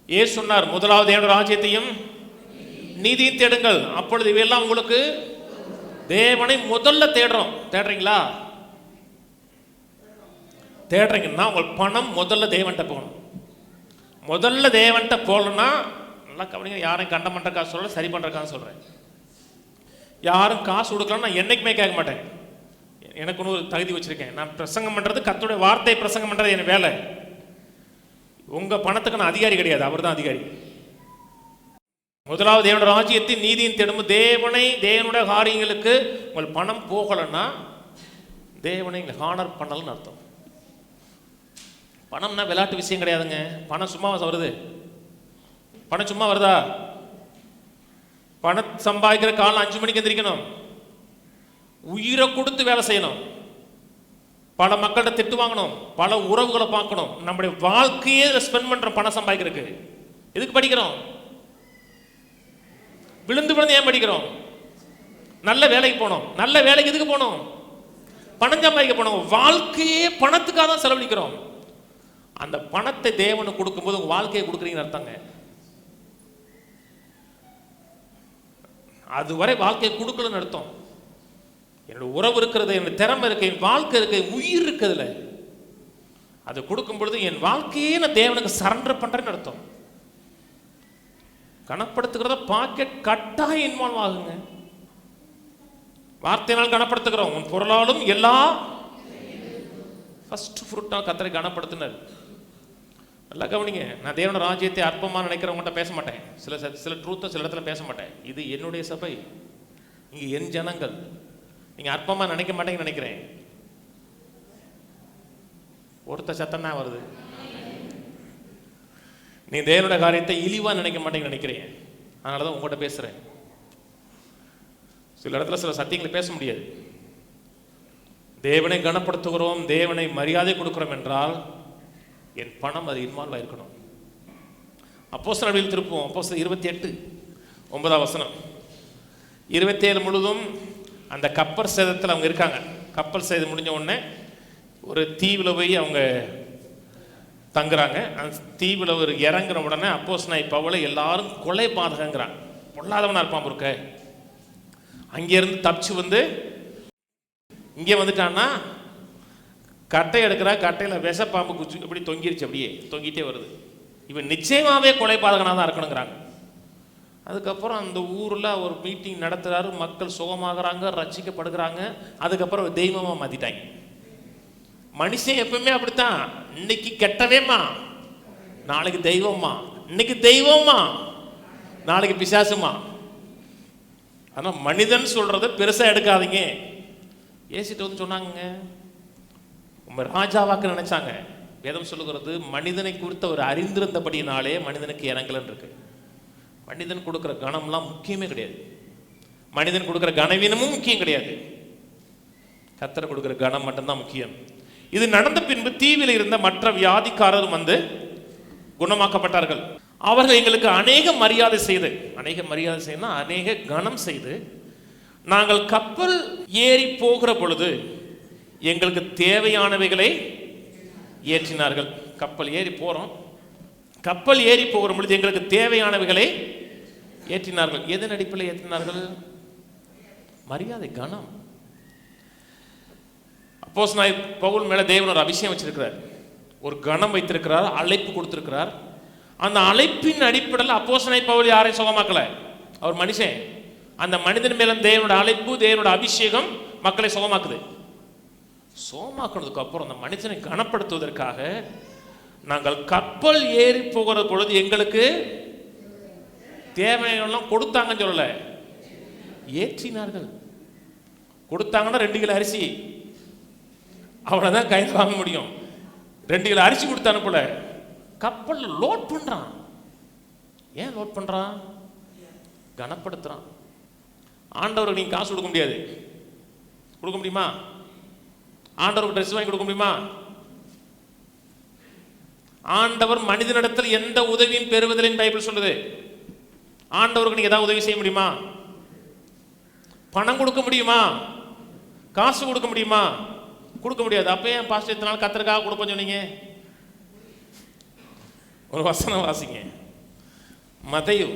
ஏன் சொன்னார், முதலாவது தேவனுடைய ராஜ்யத்தையும் நீதியும் தேடுங்கள், அப்பொழுது இவையெல்லாம் உங்களுக்கு. தேவனை முதல்ல தேடுறீங்களா? தேடுறீங்கன்னா உங்கள் பணம் முதல்ல தேவன்கிட்ட போகணும். முதல்ல தேவன்கிட்ட போகலன்னா, நல்லா கவனிங்க, யாரையும் கண்டம் பண்ற காசு சொல்ல, சரி பண்ற காசு சொல்றேன். யாரும் காசு கொடுக்கலாம் நான் என்னைக்குமே கேட்க மாட்டேன். எனக்கு ஒன்று ஒரு தகுதி வச்சிருக்கேன். நான் பிரசங்கம் பண்றது, கர்த்தருடைய வார்த்தை பிரசங்கம் பண்றது என் வேலை. உங்க பணத்துக்கு நான் அதிகாரி கிடையாது, அவர் தான் அதிகாரி. முதலாவது தேவனுடைய ராஜ்யத்தின் நீதியின் தேடும். தேவனுடைய காரியங்களுக்கு உங்கள் பணம் போகலன்னா தேவனை ஹானர் பண்ணலன்னு அர்த்தம். பணம்னா விளையாட்டு விஷயம் கிடையாதுங்க. பணம் சும்மா வருது? பணம் சும்மா வருதா? பணம் சம்பாதிக்கிற காலம் 5 மணிக்கு எந்திரிக்கணும், உயிரை கொடுத்து வேலை செய்யணும், பல மக்கள்கிட்ட திட்டு வாங்கணும், பல உறவுகளை பார்க்கணும், நம்முடைய வாழ்க்கையே ஸ்பெண்ட் பண்றோம் பணம் சம்பாதிக்கிறதுக்கு. எதுக்கு படிக்கிறோம்? விழுந்து விழுந்து ஏன் படிக்கிறோம்? நல்ல வேலைக்கு போனோம். நல்ல வேலைக்கு எதுக்கு போனோம்? பணம் சம்பாதிக்க போனோம். வாழ்க்கையே பணத்துக்காக தான் செலவழிக்கிறோம். அந்த பணத்தை தேவனுக்கு கொடுக்கும்போது உங்க வாழ்க்கையை கொடுக்குறீங்கன்னு அர்த்தங்க. அதுவரை வாழ்க்கையை கொடுக்கலன்னு அர்த்தம். என்னோட உறவு இருக்கிறது, என்னோட திறமை இருக்கு, என் வாழ்க்கை இருக்கு, உயிர் இருக்குதுல, அது கொடுக்கும் பொழுது என் வாழ்க்கையே நான் தேவனுக்கு சரண்டர் பண்றேன்னு அர்த்தம். கணப்படுத்துகிறத பாக்கெட் கட்டாயம் இன்வால்வ் ஆகுங்க. வார்த்தையினால் கணப்படுத்துகிறோம். உன் பொருளாலும் எல்லா ஃபர்ஸ்ட் ஃப்ரூட்டா கத்தரை கணப்படுத்தினார். நல்லா கவனிங்க. நான் தேவனோட ராஜ்யத்தை அற்பமாக நினைக்கிறவங்கள்ட்ட பேச மாட்டேன். சில ட்ரூத்தை சில இடத்துல பேச மாட்டேன். இது என்னுடைய சபை, இங்கே என் ஜனங்கள். நீங்க அற்பமாக நினைக்க மாட்டேங்கன்னு நினைக்கிறேன். ஒருத்த சத்தம் தான் வருது. நீ தேவனோட காரியத்தை இழிவா நினைக்க மாட்டேங்கன்னு நினைக்கிறேன். அதனால தான் உங்கள்கிட்ட பேசுறேன். சில இடத்துல சில சத்தியங்களை பேச முடியாது. தேவனை கனப்படுத்துகிறோம், தேவனை மரியாதை கொடுக்கிறோம் என்றால் என் பணம் அது இன்வால்வ் ஆயிருக்கணும். அப்போஸ்தலர்கள் திருப்போம். அப்போஸ்தலர் 28:9 27 முழுதும் அந்த கப்பல் சேதத்தில் அவங்க இருக்காங்க. கப்பல் சேதம் முடிஞ்ச உடனே ஒரு தீவில் போய் அவங்க தங்குறாங்க. அந்த தீவில் ஒரு இறங்குற உடனே அப்போஸ்தலனாகிய பவுலை எல்லாரும் கொலை பாதகங்கிறாங்க. பொல்லாதவனா இருப்பான் இருக்க. அங்கேருந்து தப்பிச்சு வந்து இங்கே வந்துட்டான்னா கட்டை எடுக்கிறா, கட்டையில் விஷப்பாம்பு குச்சி எப்படி தொங்கிருச்சு, அப்படியே தொங்கிட்டே வருது. இவன் நிச்சயமாகவே கொலை பாதகனாக தான் இருக்கணுங்கிறாங்க. அதுக்கப்புறம் அந்த ஊரில் ஒரு மீட்டிங் நடத்துகிறாரு, மக்கள் சுகமாகறாங்க, ரட்சிக்கப்படுகிறாங்க. அதுக்கப்புறம் தெய்வமாக மாற்றிட்டாங்க. மனுஷன் எப்பவுமே அப்படித்தான். இன்னைக்கு கெட்டவேம்மா, நாளைக்கு தெய்வம்மா, இன்னைக்கு தெய்வம்மா, நாளைக்கு பிசாசுமா. ஆனால் மனிதன் சொல்றதை பெருசாக எடுக்காதீங்க. ஏசிட்டு வந்து சொன்னாங்க, உங்க ராஜாவாக்கு நினைச்சாங்க. வேதம் சொல்லுகிறது மனிதனை குறித்த ஒரு அறிந்திருந்தபடியினாலே மனிதனுக்கு இறங்கலன்னு இருக்கு. மனிதன் கொடுக்குற கணம்லாம் முக்கியமே கிடையாது. மனிதன் கொடுக்குற கனவீனமும் முக்கியம் கிடையாது. கர்த்தர் கொடுக்குற கணம் மட்டும்தான் முக்கியம். இது நடந்த பின்பு தீவில் இருந்த மற்ற வியாதிக்காரரும் வந்து குணமாக்கப்பட்டார்கள். அவர்கள் எங்களுக்கு அநேக மரியாதை செய்து, அநேக கணம் செய்து, நாங்கள் கப்பல் ஏறி போகிற பொழுது எங்களுக்கு தேவையானவைகளை ஏற்றினார்கள். கப்பல் ஏறி போறோம், கப்பல் ஏறி போகிற பொழுது எங்களுக்கு தேவையானவைகளை ஏற்றினார்கள். எதன் அடிப்படையில் ஏற்றினார்கள்? மரியாதை, கணம். அப்போஸ்தலனாகிய பவுல் மேல தேவன் ஒரு அபிஷேகம் வச்சிருக்கிறார், ஒரு கணம் வைத்திருக்கிறார், அழைப்பு கொடுத்திருக்கிறார். அந்த அழைப்பின் அடிப்படையில் அப்போஸ்தலனாகிய பவுல் யாரையும் சுகமாக்கல. அவர் மனுஷன். அந்த மனிதன் மேல தேவனோட அழைப்பு, தேவனோட அபிஷேகம் மக்களை சுகமாக்குது. சுகமாக்குனதுக்கு அப்புறம் அந்த மனிதனை கனப்படுத்துவதற்காக நாங்கள் கப்பல் ஏறி போகிற பொழுது எங்களுக்கு தேவையெல்லாம் கொடுத்தாங்கன்னு சொல்லல, ஏற்றினார்கள். கொடுத்தாங்கன்னா 2 கிலோ அரிசி, அவ்வளவுதான் கையில் வாங்க முடியும். 2 கிலோ அரிசி கொடுத்து அனுப்பல, கப்பல் லோட் பண்றான். ஏன் லோட் பண்றான்? கனப்படுத்துறான். ஆண்டவருக்கு நீங்க காசு கொடுக்க முடியாது. கொடுக்க முடியுமா? ஆண்டவருக்கு ட்ரெஸ் வாங்கி கொடுக்க முடியுமா? ஆண்டவர் மனிதனிடத்தில் எந்த உதவியும் பெறுவதில்லை பைபிள் சொல்லுது. ஆண்டவருக்கு நீங்க ஏதாவது உதவி செய்ய முடியுமா? பணம் கொடுக்க முடியுமா? காசு கொடுக்க முடியுமா? கொடுக்க முடியாது. அப்ப ஏன் பாஸ்டர் இத்தனை நாள் கர்த்தருக்காக கொடுப்பேன்னு சொன்னீங்க? ஒரு வசனம் வாசிங்க. மத்தேயு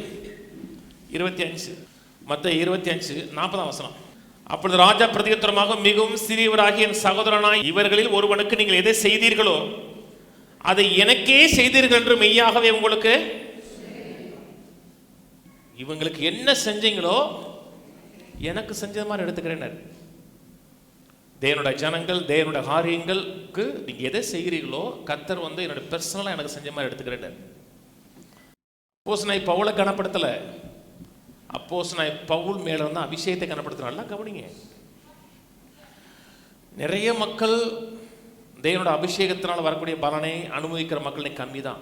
25:40 அப்பொழுது ராஜா பிரதியுத்தரமாக, மிகவும் சிறியவராகிய என் சகோதரனாய் இவர்களில் ஒருவனுக்கு நீங்கள் எதை செய்தீர்களோ அதை எனக்கே செய்தீர்கள் என்று மெய்யாகவே உங்களுக்கு, இவங்களுக்கு என்ன செஞ்சீங்களோ எனக்கு செஞ்ச மாதிரி எடுத்துக்கிறேன். தேவனுடைய ஜனங்கள், தேவனுடைய காரியங்களுக்கு நீங்க எதை செய்கிறீர்களோ கர்த்தர் வந்து என்னோட பர்சனலா எனக்கு செஞ்ச மாதிரி எடுத்துக்கிறேன். அப்போஸ்தலனாகிய பவுலை கனப்படுத்தல, அப்போஸ்தலனாகிய பவுல் மேல வந்து அபிஷேகத்தை கனப்படுத்தினால. கவனிங்க, நிறைய மக்கள் தேவனோட அபிஷேகத்தினால் வரக்கூடிய பலனை அனுபவிக்கிற மக்கள் கம்மி தான்.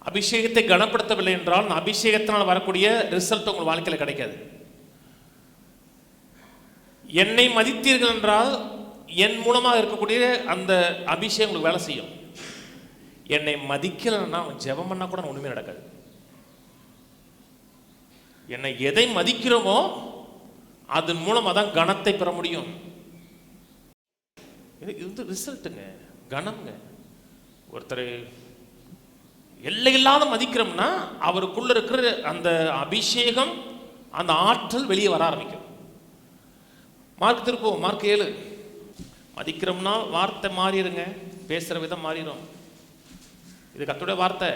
அபிஷேகத்தை கனப்படுத்தவில்லை என்றால் அபிஷேகத்தினால் வரக்கூடிய ரிசல்ட் உங்கள் வாழ்க்கையில் கிடைக்காது. என்னை மதித்தீர்கள் என்றால் என் மூலமாக இருக்கக்கூடிய அந்த அபிஷேகம் உங்களுக்கு வேலை செய்யும். என்னை மதிக்கலைன்னா ஜெபம் பண்ணா கூட ஒண்ணுமே நடக்காது. என்னை எதை மதிக்கிறோமோ அதன் மூலமாக தான் கனத்தை பெற முடியும். இது ரிசல்ட்டுங்க, கனம்ங்க. ஒருத்தர் எல்லையில்லாத மதிக்கிறோம்னா அவருக்குள்ள இருக்கிற அந்த அபிஷேகம், அந்த ஆற்றல் வெளியே வர ஆரம்பிக்கும். Mark திருப்போம், mark 7. மதிக்கிறோம்னா வார்த்தை மாறிடுங்க, பேசுற விதம் மாறிடும். இது கர்த்தருடைய வார்த்தை.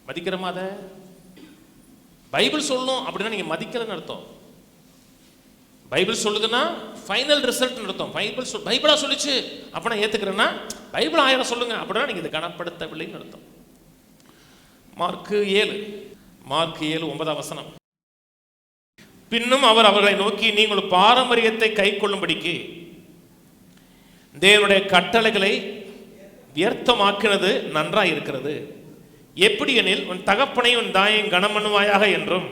மதிக்கிறோமா? அதை பைபிள் சொல்லணும் அப்படின்னா நீங்க மதிக்கலன்னு அர்த்தம். பைபிள் சொல்லுதுன்னா ஃபைனல் ரிசல்ட் அர்த்தம். பைபிளா சொல்லிச்சு அப்படின்னா ஏத்துக்கிறேன்னா, பைபிள் 1000 சொல்லுங்க அப்படின்னா நீங்க இதை கனப்படுத்தவில்லைன்னு அர்த்தம். மார்க் 7 9ஆம் வசனம். பின்னும் அவர் அவர்களை நோக்கி, நீங்கள் பாரம்பரியத்தை கை கொள்ளும்படிக்கு தேவனுடைய கட்டளைகளை வியர்த்தமாக்கினது நன்றாய் இருக்கிறது. எப்படி எனில், உன் தகப்பனை உன் தாயை கனம் பண்ணுவாயாக என்றும்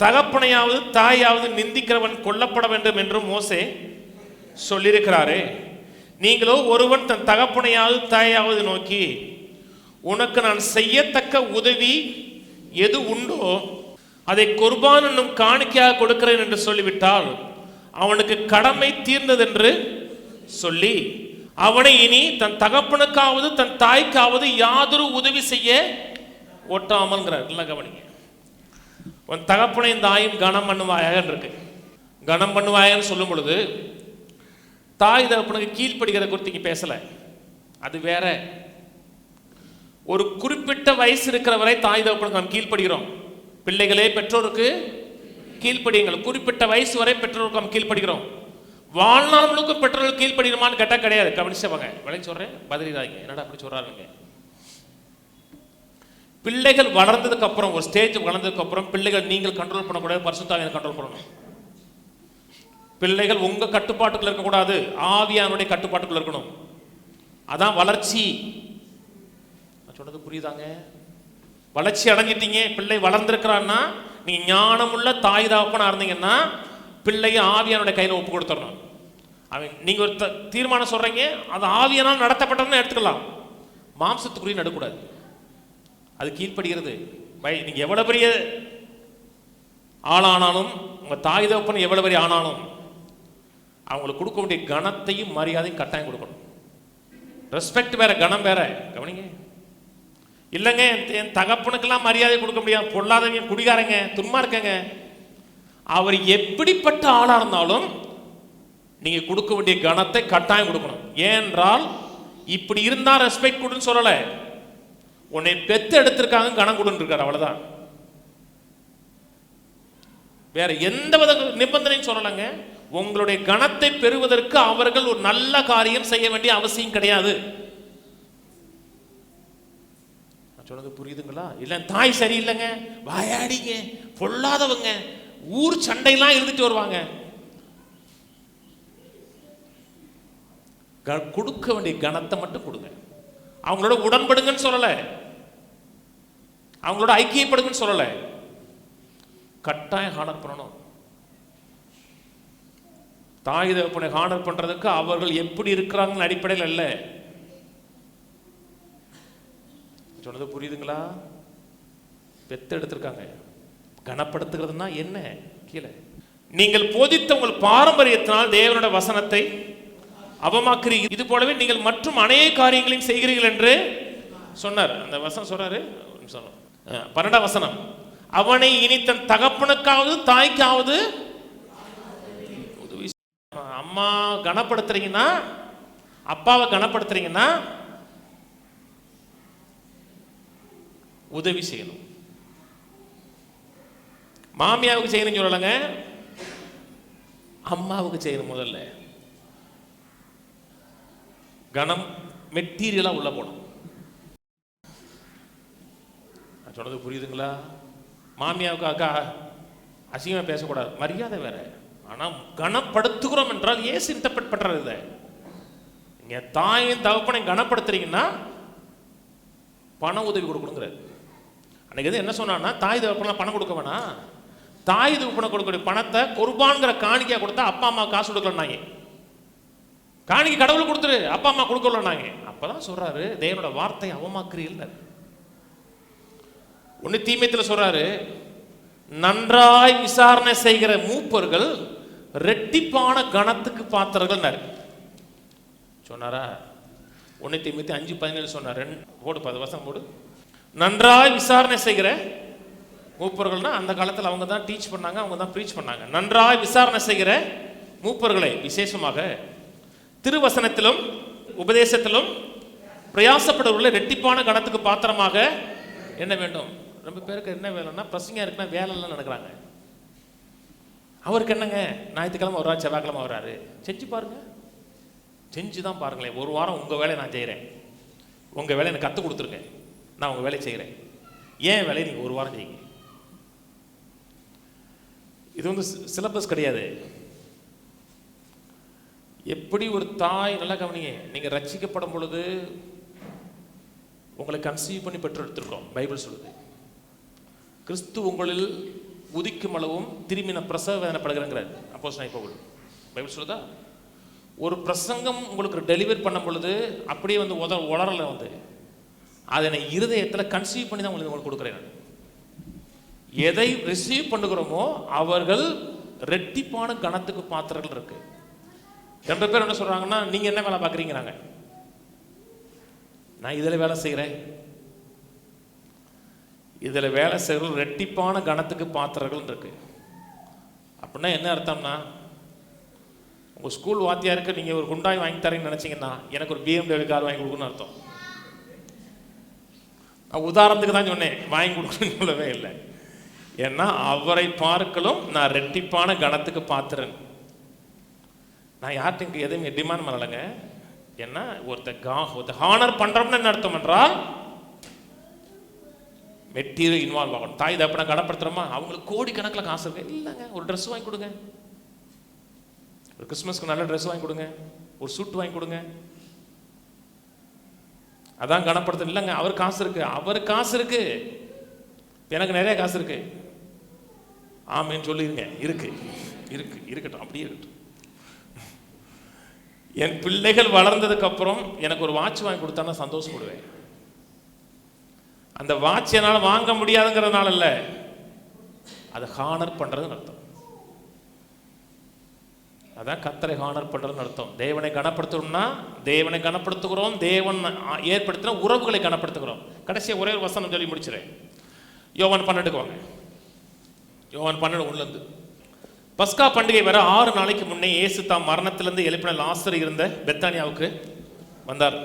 தகப்பனையாவது தாயாவது நிந்திக்கிறவன் கொல்லப்பட வேண்டும் என்றும் மோசே சொல்லியிருக்கிறாரே. நீங்களோ ஒருவன் தன் தகப்பனையாவது தாயாவது நோக்கி, உனக்கு நான் செய்யத்தக்க உதவி எது உண்டோ அதை குர்பான் என்னும் காணிக்கையாக கொடுக்கிறேன் என்று சொல்லிவிட்டால் அவனுக்கு கடமை தீர்ந்ததென்று சொல்லி அவனை இனி தன் தகப்பனுக்காவது தன் தாய்க்காவது யாதொரு உதவி செய்ய ஒட்டாமல்ங்கிறார். இல்லை கவனிங்க, உன் தகப்பனை தாயும் கனம் பண்ணுவாயாக இருக்கு. கனம் பண்ணுவாயன்னு சொல்லும் பொழுது தாய் தகப்பனுக்கு கீழ்ப்படுகிறத குறித்து இங்கே பேசல, அது வேற. ஒரு குறிப்பிட்ட வயசு இருக்கிற வரை தாய் தகப்பனுக்கு நாம் கீழ்ப்படுகிறோம். பிள்ளைகளே பெற்றோருக்கு கீழ்ப்படியுங்கள். குறிப்பிட்ட வயசு வரை பெற்றோருக்கு நாம் கீழ்ப்படுகிறோம். வாழ்நாள் முழுக்க பெற்றோர்கள் கீழ்ப்படுகிறோமான்னு கேட்டால் கிடையாது. கவனிச்சவங்க விளை சொல்றேன், பதிலாங்க என்னடா அப்படி சொல்றாருங்க. பிள்ளைகள் வளர்ந்ததுக்கு அப்புறம், ஒரு ஸ்டேஜ் வளர்ந்ததுக்கு அப்புறம் பிள்ளைகள் நீங்கள் கண்ட்ரோல் பண்ணக்கூடாது, பரிசுத்த ஆவியானவர் கண்ட்ரோல் பண்ணணும். பிள்ளைகள் உங்க கட்டுப்பாட்டுக்குள்ள இருக்கக்கூடாது, ஆவியானுடைய கட்டுப்பாட்டுக்குள்ள இருக்கணும். அதான் வளர்ச்சி. சொன்னது புரியுதாங்க? வளர்ச்சி அடைஞ்சிட்டீங்க, பிள்ளை வளர்ந்துருக்கிறான்னா நீங்க ஞானமுள்ள தாய் தகப்பனா இருந்தீங்கன்னா பிள்ளைய ஆவியானுடைய கையில ஒப்பு கொடுத்துடணும். அவன் நீங்க ஒரு தீர்மானம் சொல்றீங்க, அது ஆவியானால் நடத்தப்பட்டதுன்னு எடுத்துக்கலாம், மாம்சத்துக்குரிய நடக்கூடாது. அது கீழ்ப்படுகிறது. நீங்க எவ்வளவு பெரிய ஆளானாலும், உங்க தாய் தகப்பன் எவ்வளவு பெரிய ஆனாலும் அவங்களுக்கு கொடுக்க வேண்டிய கனத்தையும் மரியாதையும் கட்டாயம் கொடுக்கணும். ரெஸ்பெக்ட் வேற, கனம் வேற. கவனிங்க. இல்லைங்க என் தகப்பனுக்கெல்லாம் மரியாதை கொடுக்க முடியாது, பொல்லாதவங்க, குடிகாரங்க, துன்மா இருக்கங்க, அவர் எப்படிப்பட்ட ஆளா இருந்தாலும் நீங்க கொடுக்க வேண்டிய கனத்தை கட்டாயம் கொடுக்கணும். ஏனென்றால் இப்படி இருந்தா ரெஸ்பெக்ட் கொடுன்னு சொல்லல, உன்னை பெத்து எடுத்திருக்காங்க கனம் கொடுன்னு இருக்காரு, அவ்வளவுதான். வேற எந்த வித நிபந்தனையும் சொல்லலைங்க. உங்களுடைய கனத்தை பெறுவதற்கு அவர்கள் ஒரு நல்ல காரியம் செய்ய வேண்டிய அவசியம் கிடையாது. சொன்னது புரியுதுங்களா? இல்ல தாய் சரியில்லைங்க, வாயாடிங்க, பொல்லாதவங்க, ஊர் சண்டையெல்லாம் இருந்துட்டு வருவாங்க, கொடுக்க வேண்டிய கனத்தை மட்டும் கொடுங்க. அவங்களோட உடன்படுங்கன்னு சொல்லல, அவங்களோட ஐக்கியப்படுங்கன்னு சொல்லல, கட்டாயம் ஹானர் பண்ணணும். தாய் தகப்பனை ஹானர் பண்றதுக்கு அவர்கள் எப்படி இருக்கிறாங்கன்னு அடிப்படையில் அல்ல. சொன்னது புரியுதுங்களா? பெத்து எடுத்திருக்காங்க. கனப்படுத்துகிறதுனா என்ன? கீழே நீங்கள் போதித்த உங்கள் பாரம்பரியத்தினால் தேவனோட வசனத்தை அவமாக்குறீங்க, இது போலவே நீங்கள் மற்றும் அநேக காரியங்களையும் செய்கிறீர்கள் என்று சொன்னார். அந்த வசனம் சொல்றாரு, 12ஆம் வசனம். அவனை இனி தன் தகப்பனுக்காவது தாய்க்காவது, அம்மா கனப்படுத்துறீங்கன்னா, அப்பாவை கனப்படுத்துறீங்கன்னா உதவி செய்யணும். மாமியாவுக்கு செய்யணும்னு சொல்லலைங்க, அம்மாவுக்கு செய்யணும். முதல்ல கனம் மெட்டீரியலா உள்ள போடும். சொன்னது புரியுதுங்களா? மாமியாவுக்கு அக்கா அசிங்கமா பேசக்கூடாது, மரியாதை வேற. ஆனால் கனப்படுத்துகிறோம் என்றால் ஏசு இன்டர்பிரட் பண்றது இதை. நீங்க தாயின் தகப்பனை கனப்படுத்துறீங்கன்னா பண உதவி கொடுக்கணுங்கிறாரு. அன்னைக்கு எது என்ன சொன்னான்னா, தாய் தகப்பனா பணம் கொடுக்க வேணாம், தாய் தகப்பனை கொடுக்கக்கூடிய பணத்தை குர்பான்கிற காணிக்கையா கொடுத்தா அப்பா அம்மா காசு கொடுக்கலன்னாங்க. காணிக்கை கடவுள் கொடுத்துரு, அப்பா அம்மா கொடுக்கலன்னாங்க. அப்பதான் சொல்றாரு, தேவனோட வார்த்தை அவமாக்குறீர்கள். ஒன்னு தீமையத்தில் சொல்றாரு, நன்றாய் விசாரணை செய்கிற மூப்பர்கள் ரெட்டிப்பான கணத்துக்கு பாத்திரர்கள் சொன்னாரா? 1 தீமோத்தேயு 5:17 சொன்னார். போடு 10 வருஷம் போடு. நன்றாய் விசாரணை செய்கிற மூப்பர்கள்னா அந்த காலத்தில் அவங்க தான் டீச் பண்ணாங்க, அவங்க தான் ப்ரீச் பண்ணாங்க. நன்றாய் விசாரணை செய்கிற மூப்பர்களை விசேஷமாக திருவசனத்திலும் உபதேசத்திலும் பிரயாசப்படுவர்களை ரெட்டிப்பான கணத்துக்கு பாத்திரமாக என்ன வேண்டும். ரொம்ப பேருக்கு என்ன வேலைன்னா, பிரசங்க இருக்குன்னா வேலைலாம் நடக்கிறாங்க. அவருக்கு என்னங்க, ஞாயிற்றுக்கிழமை வர்றாரு, செவ்வாய்க்கிழமை வர்றாரு, செஞ்சு பாருங்க, செஞ்சு தான் பாருங்களேன். ஒரு வாரம் உங்கள் வேலையை நான் செய்கிறேன், உங்கள் வேலையை எனக்கு கற்றுக் கொடுத்துருங்க, நான் உங்கள் வேலையை செய்கிறேன், ஏன் வேலையை நீங்கள் ஒரு வாரம் செய்யுங்க. இது வந்து சிலபஸ் கிடையாது. எப்படி ஒரு தாய், நல்லா கவனிங்க, நீங்கள் ரட்சிக்கப்படும் பொழுது உங்களை கன்சீவ் பண்ணி பெற்று எடுத்துருக்கோம். பைபிள் சொல்லுது, கிறிஸ்து உங்களில் உதிக்கும் அளவும் திரும்பின பிரசவ வேதனைப்படுகிறேங்கிறார் அப்போஸ்தலனாகிய பவுல். பைபிள் சொல்லுதா? ஒரு பிரசங்கம் உங்களுக்கு டெலிவரி பண்ணும் பொழுது அப்படியே வந்து உளறல வந்து அதனை இருதயத்தில் கன்சீவ் பண்ணி தான் உங்களுக்கு கொடுக்குறேன். எதை ரிசீவ் பண்ணுகிறோமோ அவர்கள் ரெட்டிப்பான கணத்துக்கு பாத்திரங்கள் இருக்கு. ரொம்ப பேர் என்ன சொல்றாங்கன்னா, நீங்க என்ன வேலை பார்க்குறீங்கிறாங்க. நான் இதில் வேலை செய்கிறேன், இதில் வேலை செய்கிற ரெட்டிப்பான கணத்துக்கு பாத்திரங்கள் இருக்கு. அப்படின்னா என்ன அர்த்தம்னா, உங்கள் ஸ்கூல் வாத்தியாருக்கு நீங்கள் ஒரு குண்டாய் வாங்கி தரீங்கன்னு நினச்சிங்கன்னா எனக்கு ஒரு BMW கார் வாங்கி கொடுக்கணும்னு அர்த்தம். நான் உதாரணத்துக்கு தான் சொன்னேன், வாங்கி கொடுக்கணும்னு சொல்லவே இல்லை. ஏன்னா அவரை பார்க்கலும் நான் ரெட்டிப்பான கணத்துக்கு பாத்திரன். நான் யார்கிட்ட எதுவுமே டிமாண்ட் பண்ணலைங்க. ஏன்னா ஒருத்த ஹானர் பண்ணுறோம்னு என்ன அர்த்தம் என்றால் மெட்டீரியல் இன்வால்வ் ஆகணும். தாய் தப்பனை கனப்படுத்துகிறோமா, அவங்களுக்கு கோடி கணக்கில் காசு இருக்கு, இல்லைங்க ஒரு ட்ரெஸ் வாங்கி கொடுங்க, ஒரு கிறிஸ்மஸ்க்கு நல்ல ட்ரெஸ் வாங்கி கொடுங்க, ஒரு சூட் வாங்கி கொடுங்க, அதான் கனப்படுத்த. இல்லைங்க அவர் காசு இருக்கு, அவர் காசு இருக்கு, எனக்கு நிறைய காசு இருக்கு, ஆமேன்னு சொல்லிருங்க. இருக்கு இருக்கு இருக்கட்டும், அப்படியே இருக்கட்டும். என் பிள்ளைகள் வளர்ந்ததுக்கு அப்புறம் எனக்கு ஒரு வாட்ச் வாங்கி கொடுத்தா சந்தோஷப்படுவேன். அந்த வாட்ச் என்னால் வாங்க முடியாதுங்கிறதுனால இல்லை, அதை ஹானர் பண்றதுன்னு அர்த்தம். அதான் கர்த்தரை ஹானர் பண்றதுன்னு அர்த்தம். தேவனை கனப்படுத்தணும்னா தேவனை கனப்படுத்துகிறோம், தேவன் ஏற்படுத்தின உறவுகளை கனப்படுத்துகிறோம். கடைசியாக ஒரே ஒரு வசனம் சொல்லி முடிச்சிடறேன். யோவான் 12 வாங்க. யோவான் 12 பஸ்கா பண்டிகை வர 6 நாளைக்கு முன்னே இயேசு தாம் மரணத்திலிருந்து எழுப்பின லாசர் இருந்த பெத்தானியாவுக்கு வந்தார்.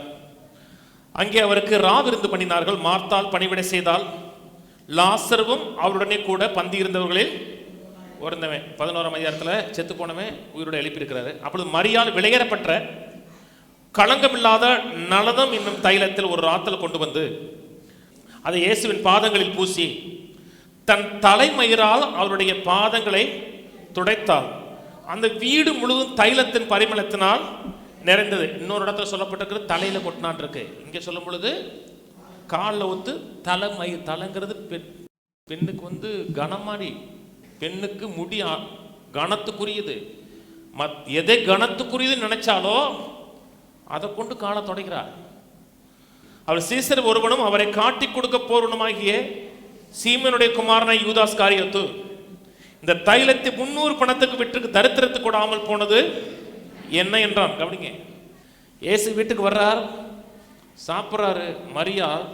அங்கே அவருக்கு ராவிருந்து பண்ணினார்கள். மார்த்தாள் பணிவிடை செய்தால், லாசருவும் அவருடனே கூட பந்தி இருந்தவர்களில் ஒருந்தவன் 11ஆம் அதிகாரத்தில் செத்து போனவன் உயிரோடு எழுப்பியிருக்கிறாரு. அப்பொழுது மரியாள் விளையேறப்பட்ட களங்கமில்லாத நலதம் என்னும் தைலத்தில் ஒரு ராத்தல் கொண்டு வந்து அதை இயேசுவின் பாதங்களில் பூசி தன் தலைமயிரால் அவருடைய பாதங்களை துடைத்தாள். அந்த வீடு முழுவதும் தைலத்தின் பரிமளத்தினால் நிறைந்தது. இன்னொரு இடத்துல சொல்லப்பட்டிருக்கிறது தலையில கொட்டினான் இருக்கு. இங்கே சொல்லும் பொழுது காலில் ஒத்து தலைமயிர். தலைங்கிறது பெண்ணுக்கு வந்து கனமாடி, பெண்ணுக்கு முடி கனத்துக்குரியது. எதை கனத்துக்குரியதுன்னு நினைச்சாலோ அதை கொண்டு காலை துடைக்கிறார். அவர் சீசர் ஒருவனும் அவரை காட்டி கொடுக்க போறவனுமாகிய சீமனுடைய குமாரனை யூதாஸ் காரியத்து இந்த தைலத்தை 300 பணத்துக்கு விட்டு தரித்திரத்துக்கு கூடாமல் போனது என்ன என்றான். கவனிங்க, இயேசு வீட்டுக்கு வர்றார், சாப்பிட்றாரு. மரியாள்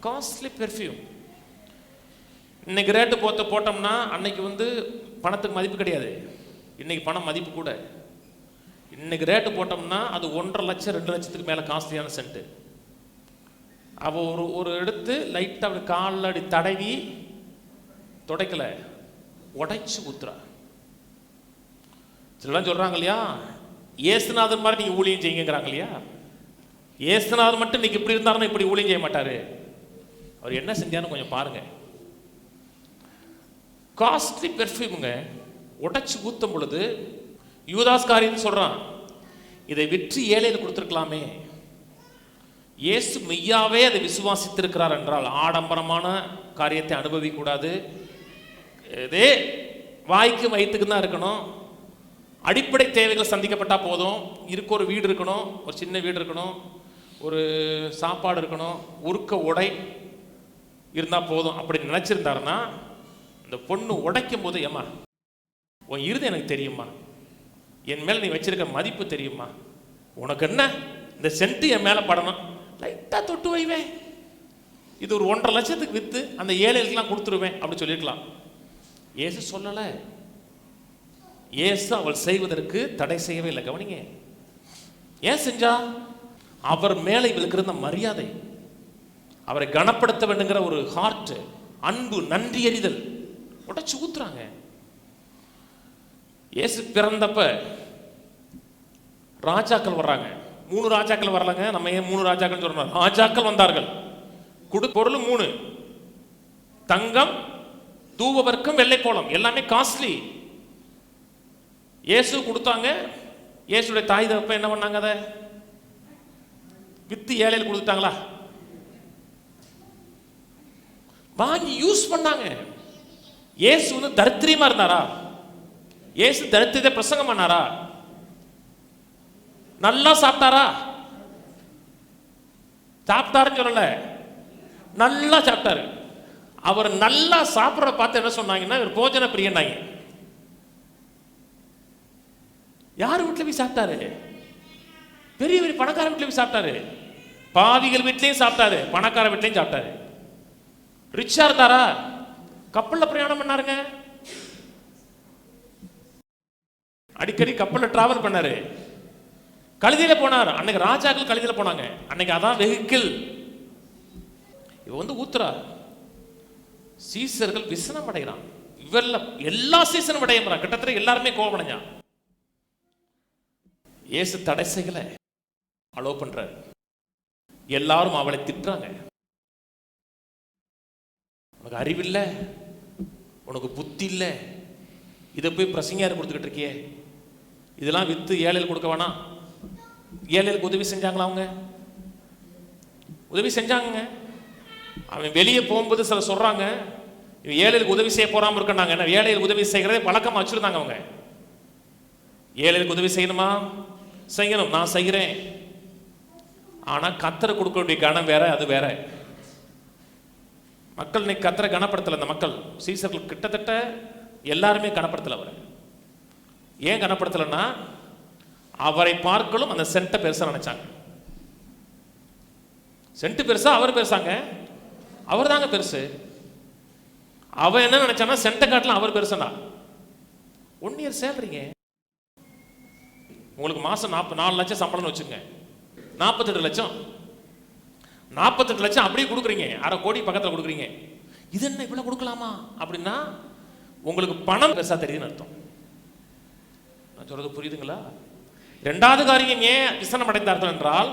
காஸ்ட்லி பெர்ஃப்யூம். இன்னைக்கு ரேட்டு போட்டோம்னா அன்னைக்கு வந்து பணத்துக்கு மதிப்பு கிடையாது, இன்னைக்கு பணம் மதிப்பு கூட. இன்னைக்கு ரேட்டு போட்டோம்னா அது 1.5 லட்சம் 2 லட்சத்துக்கு மேலே காஸ்ட்லியான சென்ட்டு. அவள் ஒரு எடுத்து லைட்டாக அப்படி காலில் அடி தடவி துடைக்கல, உடைச்சு ஊத்துறா. சிலலாம் சொல்றாங்க இல்லையா, ஏசுநாதன் மாதிரி நீங்க ஊழியம் செய்யுங்கிறாங்க இல்லையா. ஏசுநாதன் மட்டும் இன்னைக்கு இப்படி இருந்தாருன்னா இப்படி ஊழியம் செய்ய மாட்டாரு. அவர் என்ன செஞ்சான்னு கொஞ்சம் பாருங்க. காஸ்ட்லி பெர்ஃப்யூமுங்க. உடைச்சு ஊத்தும் பொழுது யூதாஸ்காரியன்னு சொல்றான், இதை விற்று ஏழையில் கொடுத்துருக்கலாமே. இயேசு மெய்யாவே அதை விசுவாசித்திருக்கிறார் என்றால் ஆடம்பரமான காரியத்தை அனுபவிக்க கூடாது. இதே வாய்க்கு வயிற்றுக்கு தான் இருக்கணும். அடிப்படை தேவைகள் சந்திக்கப்பட்டா போதும். இருக்க ஒரு வீடு இருக்கணும், ஒரு சின்ன வீடு இருக்கணும், ஒரு சாப்பாடு இருக்கணும், உருக்க உடை இருந்தால் போதும். அப்படி நினச்சிருந்தாருன்னா இந்த பொண்ணு உடைக்கும் போது, ஏம்மா உன் இருது எனக்கு தெரியுமா, என் மேலே நீ வச்சிருக்க மதிப்பு தெரியுமா, உனக்கு என்ன இந்த சென்ட்டு என் மேலே படணும், லைட்டாக தொட்டு வைவேன், இது ஒரு 1.5 லட்சத்துக்கு விற்று அந்த ஏழைகளுக்கெல்லாம் கொடுத்துருவேன் அப்படி சொல்லியிருக்கலாம். இயேசு சொல்லலை. இயேசு அவள் செய்வதற்கு தடை செய்யவே இல்லை. கவனிங்க, ஏன் செஞ்சா? அவர் மேலே இவளுக்கு இருந்த மரியாதை, அவரை கனப்படுத்த வேண்டுங்கிற ஒரு ஹார்ட், அன்பு, நன்றி எறிதல் உடைச்சு ஊத்துறாங்க. இயேசு பிறந்தப்ப ராஜாக்கள் வர்றாங்க. 3 ராஜாக்கள் வரலங்க. நம்ம ஏன் 3 ராஜாக்கள் சொல்றோம்? ராஜாக்கள் வந்தார்கள். பொருள் 3: தங்கம், தூபவர்க்கம், வெள்ளை போலம், எல்லாமே காஸ்ட்லி. இயேசு கொடுத்தாங்க. இயேசுடைய தாய் தகப்ப என்ன பண்ணாங்க? அதை வித்து ஏழையில் கொடுத்துட்டாங்களா? வாங்கி யூஸ் பண்ணாங்க. இயேசு வந்து தரித்திரியமா இருந்தாரா? இயேசு தரித்திரத்தை பிரசங்கம் பண்ணாரா? நல்லா சாப்பிட்டாரா? சாப்பிட்டாருன்னு சொல்லல, நல்லா சாப்பிட்டாரு. அவர் நல்லா சாப்பிட்ற பார்த்து என்ன சொன்னாங்கன்னா, இவர் போஜன பிரியனாங்க. யார் வீட்டில் போய் சாப்பிட்டாரு? பெரிய பெரிய பணக்கார வீட்டில் போய் சாப்பிட்டாரு. பாவிகள் வீட்லையும் சாப்பிட்டாரு, பணக்கார வீட்லையும் சாப்பிட்டாரு. ரிச்சா இருந்தாரா? கப்பல்ல பிரயாணம் பண்ணாருங்க. அடிக்கடி கப்பல்ல டிராவல் பண்ணாரு. கழுதியில போனார். அன்னைக்கு ராஜாக்கள் கழுதியில போனாங்க. அன்னைக்கு அதான் வெஹிக்கிள். இவ வந்து ஊத்துறா. சீசர்கள் விசனம் அடைகிறான். இவெல்ல எல்லா சீசனும் அடையறான். கிட்டத்தட்ட எல்லாருமே கோபமடைஞ்சான். இயேசு தடை செய்யல, அலோ பண்றாரு. எல்லாரும் அவளை திட்டுறாங்க. உனக்கு அறிவில்லை, உனக்கு புத்தி இல்லை, இதை போய் பிரசங்கியார் கொடுத்துக்கிட்டு இருக்கியே, இதெல்லாம் வித்து ஏழையில் கொடுக்க வேணாம். ஏழைகளுக்கு உதவி செஞ்சாங்களா? அவங்க உதவி செஞ்சாங்க. அவன் வெளியே போகும்போது சில சொல்றாங்க, ஏழைகளுக்கு உதவி செய்ய போறாம இருக்காங்க. ஏழைகளுக்கு உதவி செய்கிறதே பழக்கமா வச்சிருந்தாங்க அவங்க. ஏழைகளுக்கு உதவி செய்யணுமா? செய்யணும், நான் செய்கிறேன். ஆனா கத்தரை கொடுக்க வேண்டிய கனம் வேற, அது வேற. மக்கள் இன்னைக்கு கத்தரை கனப்படுத்தல. அந்த மக்கள் சீசர்கள் கிட்டத்தட்ட எல்லாருமே கனப்படுத்தல. அவரை ஏன் கனப்படுத்தலைன்னா, அவரை பார்க்கலும் அந்த சென்ட்டை பெருசா நினைச்சாங்க. சென்ட் பெருசா, அவர் பெருசாங்க. அவர் தாங்க பெருசு. அவன் என்ன நினைச்சானா, சென்ட்டை காட்டலாம் அவர் பெருசுனா. 1 இயர் சேலரிங்க. உங்களுக்கு மாசம் 4 லட்சம் சம்பளம்னு வச்சுங்க, 48 லட்சம். 48 லட்சம் அப்படியே கொடுக்குறீங்க, 1/2 கோடி பக்கத்தில் கொடுக்குறீங்க. இது என்ன இவ்வளவு கொடுக்கலாமா அப்படின்னா, உங்களுக்கு பணம் பெருசா தெரியுதுன்னு அர்த்தம். நான் சொல்றது புரியுதுங்களா? 2வது காரியம் ஏன் விசனம் அடைந்தார்கள் என்றால்,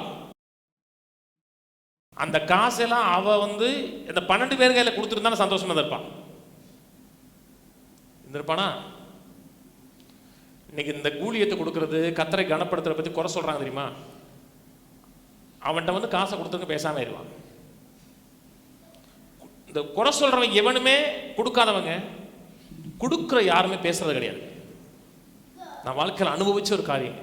அந்த காசெல்லாம் அவ வந்து இந்த 12 பேர் கையில கொடுத்துருந்தாலும் சந்தோஷமா இருப்பான். இருப்பானா? இன்னைக்கு இந்த கூலியத்தை கொடுக்கறது, கத்தரை கனப்படுத்துறத பத்தி குறை சொல்றாங்க தெரியுமா? அவன்கிட்ட வந்து காசை கொடுத்துருங்க பேசாம இருவான். இந்த குறை சொல்றவன் எவனுமே கொடுக்காதவங்க, கொடுக்குற யாருமே பேசுறது கிடையாது. நான் வாழ்க்கையில் அனுபவிச்ச ஒரு காரியம்.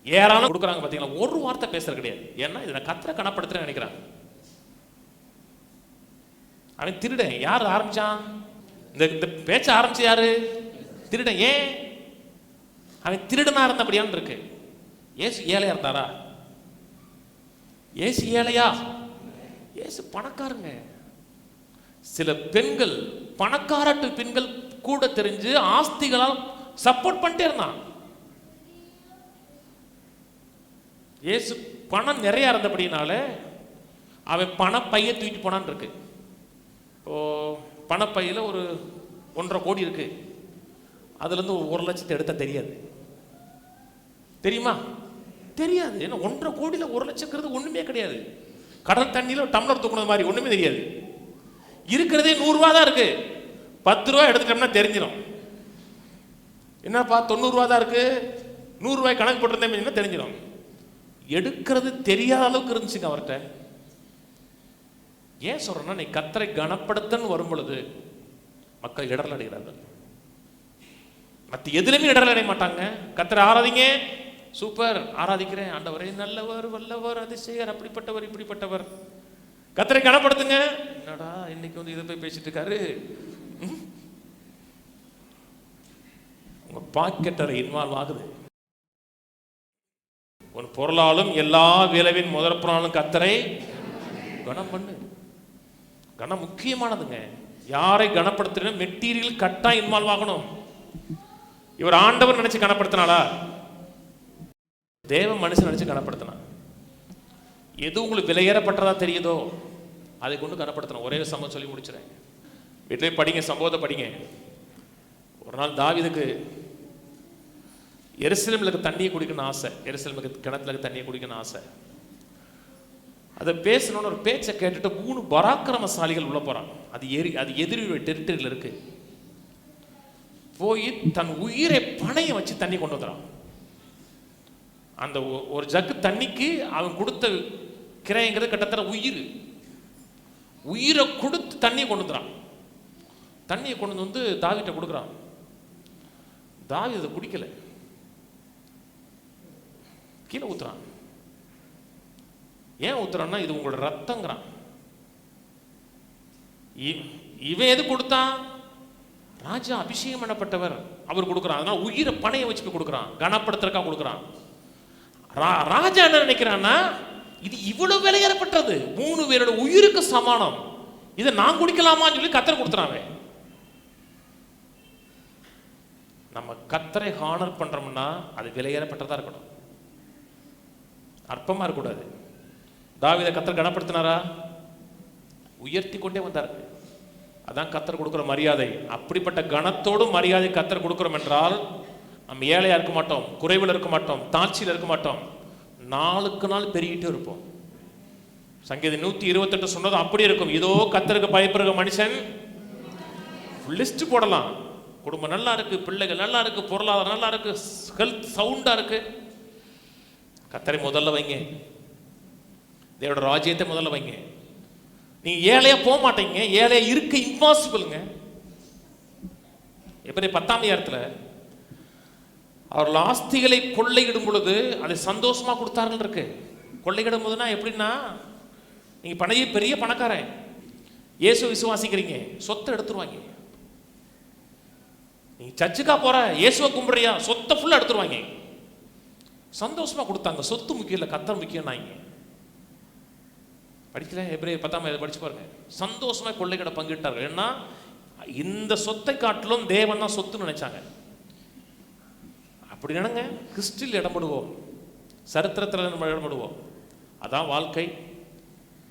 ஏராளம் கொடுக்குறாங்க பார்த்தீங்களா, ஒரு வார்த்தை பேசுறது கிடையாது. ஏன்னா இதை நான் கத்தரை கனப்படுத்துறேன்னு நினைக்கிறாங்க. அவன் திருடன். யார் ஆரம்பிச்சான் இந்த பேச்ச? ஆரம்பிச்சு யாரு? திருடன். ஏன் அவன் திருடனா இருந்தபடியான்னு இருக்கு. ஏசு ஏழையா இருந்தாரா? ஏசு ஏழையா? ஏசு பணக்காரங்க. சில பெண்கள், பணக்காரட்டு பெண்கள் கூட தெரிஞ்சு ஆஸ்திகளால் சப்போர்ட் பண்ணிட்டே இருந்தான். ஏசு பணம் நிறைய இருந்தபடினால அவன் பணப்பையை தூக்கிட்டு போனான்னு இருக்கு. இப்போ பணப்பையில் ஒரு 1.5 கோடி இருக்கு. அதுல இருந்து 1 லட்சத்தை எடுத்தா தெரியாது. தெரியுமா? தெரியாது. ஏன்னா 1.5 கோடியில் 1 லட்சங்கிறது ஒண்ணுமே கிடையாது. கடல் தண்ணியில் டம்ளர் தூக்குனது மாதிரி ஒண்ணுமே தெரியாது. இருக்கிறதே 100 ரூபா தான் இருக்கு. 10 ரூபா எடுத்துட்டோம்னா தெரிஞ்சிடும். என்னப்பா 90 ரூபா தான் இருக்கு, 100 ரூபாய் கணக்கு போட்டிருந்தேன் தெரிஞ்சிடும். எடுக்கிறது தெரியாத அளவுக்கு இருந்துச்சுங்க அவர்கிட்ட. ஏன் சொல்றேன்னா, நீ கர்த்தரை கனப்படுத்தன்னு வரும் பொழுது மக்கள் இடர்ல அடைகிறார்கள். மற்ற எதுலையுமே இடர்ல அடைய மாட்டாங்க. கர்த்தரை ஆராதிங்க, சூப்பர் ஆராதிக்கிறேன், ஆண்டவரே நல்லவர் வல்லவர் அதிசயர் அப்படிப்பட்டவர் இப்படிப்பட்டவர். கர்த்தரை கனப்படுத்துங்க, என்னடா இன்னைக்கு வந்து இதை போய் பேசிட்டு இருக்காரு. உங்க பாக்கெட்டில் இன்வால்வ் ஆகுது. உன் பொருளாலும் எல்லா விளைவின் முதற்பொருளாலும் கர்த்தரை கனம் பண்ணு. கனம் முக்கியமானதுங்க. யாரை கனப்படுத்துற மெட்டீரியல் கட்டா இன்வால்வ் ஆகணும். இவர் ஆண்டவர் நினைச்சு கனப்படுத்தினாளா? தேவ மனுஷன் நினைச்சு கனப்படுத்தினா. எது உங்களுக்கு விலையேறப்பட்டதா தெரியுதோ அதை கொண்டு கனப்படுத்தணும். ஒரே சம்பவம் சொல்லி முடிச்சுறேன். வீட்டிலே படிங்க, சம்பவத்தை படிங்க. ஒரு நாள் தாவீதுக்கு எருசலேமுக்கு தண்ணியை குடிக்கணும்னு ஆசை. எருசலேமுக்கு கிணத்துல தண்ணியை குடிக்கணும்னு ஆசை. அதை பேசணும்னு ஒரு பேச்சை கேட்டுட்டு 3 பராக்கிரமசாலிகள் உள்ள போறாங்க. அது எதிரியுடைய டெரிட்டரியில் இருக்கு. போய் தன் உயிரை பணைய வச்சு தண்ணி கொண்டு வந்துறான். அந்த ஒரு ஜக்கு தண்ணிக்கு அவன் கொடுத்த கிரைங்கிறது கிட்டத்தட்ட உயிரை கொடுத்து தண்ணியை கொண்டு வந்துறான். தண்ணியை கொண்டு வந்து தாவீட்ட கொடுக்குறான். தாவீது அதை குடிக்கல, கீழே ஊத்துறான். ஏன் ஊத்துறான்னா, இது உங்களோட ரத்தங்கிறான். இவன் எது கொடுத்தான்? ராஜா அபிஷேகம் பண்ணப்பட்டவர் அவர் கொடுக்குறான். அதனால உயிரை பணைய வச்சு கொடுக்குறான், கனப்படுத்துறக்கா கொடுக்குறான். ராஜா என்ன நினைக்கிறான்னா, இது இவ்வளவு விலையேறப்பட்டது, 3 பேரோட உயிருக்கு சமானம், இதை நான் குடிக்கலாமான்னு சொல்லி கர்த்தரை கொடுத்துறாங்க. நம்ம கர்த்தரை ஹானர் பண்றோம்னா அது விலையேறப்பட்டதா இருக்கணும், அற்பமா இருக்கக்கூடாது. தாவீதை கர்த்தர் கனப்படுத்தினாரா? உயர்த்தி கொண்டே வந்தார். அதான் கர்த்தர் கொடுக்குற மரியாதை. அப்படிப்பட்ட கனத்தோடும் மரியாதை கர்த்தர் கொடுக்குறோம் என்றால் நம்ம ஏழையா இருக்க மாட்டோம், குறைவில் இருக்க மாட்டோம், தாட்சியில் இருக்க மாட்டோம், நாளுக்கு நாள் பெருகிட்டே இருப்போம். சங்கீதம் 128 சொன்னது அப்படி இருக்கும். இதோ கர்த்தருக்கு பயப்படுற மனுஷன் லிஸ்ட் போடலாம். குடும்பம் நல்லா இருக்கு, பிள்ளைகள் நல்லா இருக்கு, பொருளாதாரம் நல்லா இருக்கு, ஹெல்த் சவுண்டா இருக்கு. கர்த்தரை முதல்ல வைங்க, தேவனோட ராஜ்யத்தை முதல்ல வைங்க. நீங்க ஏழையா போக மாட்டீங்க, ஏழையா இருக்க இம்பாசிபிள்ங்க. எப்படி 10ஆம் அதிகாரத்துல அவர் ஆஸ்திகளை கொள்ளையிடும் பொழுது அதை சந்தோஷமா கொடுத்தார்கள் இருக்கு. கொள்ளையிடும் போதுனா எப்படின்னா, நீங்க பெரிய பணக்காரன், இயேசு விசுவாசிக்கிறீங்க, சொத்தை எடுத்துருவாங்க. நீ சர்ச்சுக்கா போற, இயேசுவை கும்பிடுறியா, சொத்தை ஃபுல்லா எடுத்துருவாங்க. சந்தோஷமா கொடுத்தாங்க. சொத்து முக்கியம் இல்லை, கர்த்தர் முக்கியம். படிக்கல, எபிரேயர் 10ஆம் அதிகாரம் படிச்சு பாருங்க. சந்தோஷமா கொள்ளையிட பங்கிட்டார்கள். ஏன்னா இந்த சொத்தை காட்டிலும் தேவன் தான் சொத்துன்னு நினைச்சாங்க. அப்படி நினைங்க, கிறிஸ்டில் இடம்படுவோம், சரித்திரத்தில் நம்ம இடம்படுவோம். அதான் வாழ்க்கை.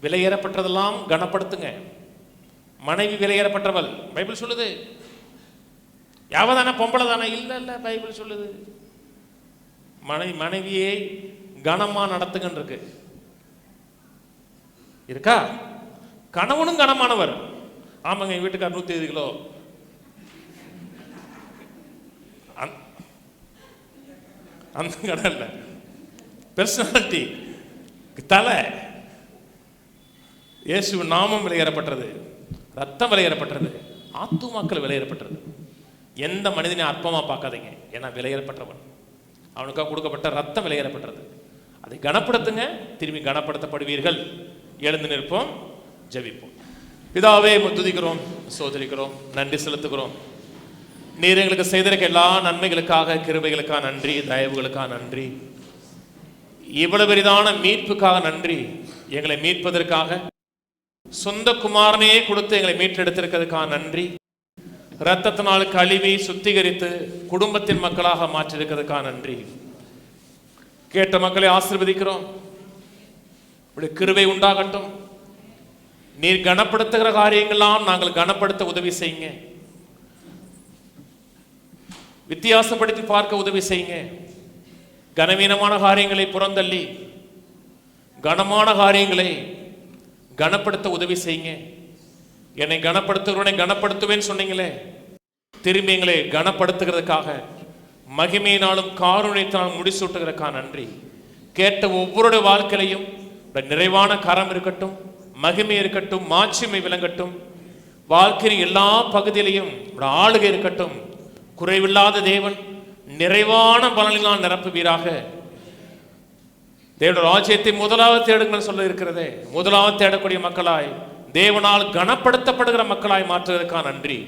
விலையேறப்பட்டதெல்லாம் கனப்படுத்துங்க. மனைவி விலையேறப்பட்டவள், பைபிள் சொல்லுது. யாவதான பொம்பளை தானே? இல்ல, பைபிள் சொல்லுது மனைவியை கனமா நடத்துங்கன்னு இருக்கு. இருக்கா? கணவனும் கனமானவர். ஆமாங்க, என் வீட்டுக்கார் 120 கிலோ. அந்த கடன் இல்லை, பெர்சனாலிட்டி, தலை. இயேசு நாமம் விலையேறப்பட்டது, ரத்தம் விலையேறப்பட்டது, ஆத்துமாக்கள் விலையேறப்பட்டது. எந்த மனிதனையும் அற்பமா பார்க்காதீங்க, ஏன்னா விலையேறப்பட்டவன். அவனுக்காக கொடுக்கப்பட்ட ரத்தம் விலையேறப்பட்டது. அதை கனப்படுத்துங்க, திரும்பி கனப்படுத்தப்படுவீர்கள். எழுந்து நிற்போம், ஜெபிப்போம். பிதாவே, துதிக்கிறோம், சோதரிக்கிறோம், நன்றி செலுத்துகிறோம். நீர் எங்களுக்கு செய்திருக்க எல்லா நன்மைகளுக்காக, கிருபைகளுக்காக நன்றி, தயவுகளுக்காக நன்றி. இவ்வளவு பெரிதான மீட்புக்காக நன்றி. எங்களை மீட்பதற்காக சொந்த குமாரனையே கொடுத்து எங்களை மீட்டெடுத்திருக்கிறதுக்காக நன்றி. இரத்தத்தினால் கழுவி சுத்திகரித்து குடும்பத்தின் மக்களாக மாற்றிருக்கிறதுக்காக நன்றி. கேட்ட மக்களை ஆசீர்வதிக்கிறோம். கிருபை உண்டாகட்டும். நீர் கனப்படுத்துகிற காரியங்கள்லாம் நாங்கள் கனப்படுத்த உதவி செய்யுங்க. வித்தியாசப்படுத்தி பார்க்க உதவி செய்யுங்க. கனவீனமான காரியங்களை புறந்தள்ளி கனமான காரியங்களை கனப்படுத்த உதவி செய்யுங்க. என்னை கனப்படுத்துகிறவனை கனப்படுத்துவேன்னு சொன்னீங்களே, திரும்பி எங்களை கனப்படுத்துகிறதுக்காக மகிமையினாலும் காருண்யத்தினாலும் முடிசூட்டுகிறக்கா நன்றி. கேட்ட ஒவ்வொருடைய வாழ்க்கையிலையும் நிறைவான கரம் இருக்கட்டும், மகிமை இருக்கட்டும், மாட்சிமை விளங்கட்டும். வாழ்க்கையின் எல்லா பகுதியிலையும் ஆளுகை இருக்கட்டும். குறைவில்லாத தேவன் நிறைவான பலனினால் நிரப்புவீராக. தேவனுடைய ராஜ்யத்தை முதலாவது தேடுங்கள் சொல்ல இருக்கிறதே. முதலாவது தேடக்கூடிய மக்களாய், தேவனால் கனப்படுத்தப்படுகிற மக்களாய் மாற்றுவதற்கான நன்றி.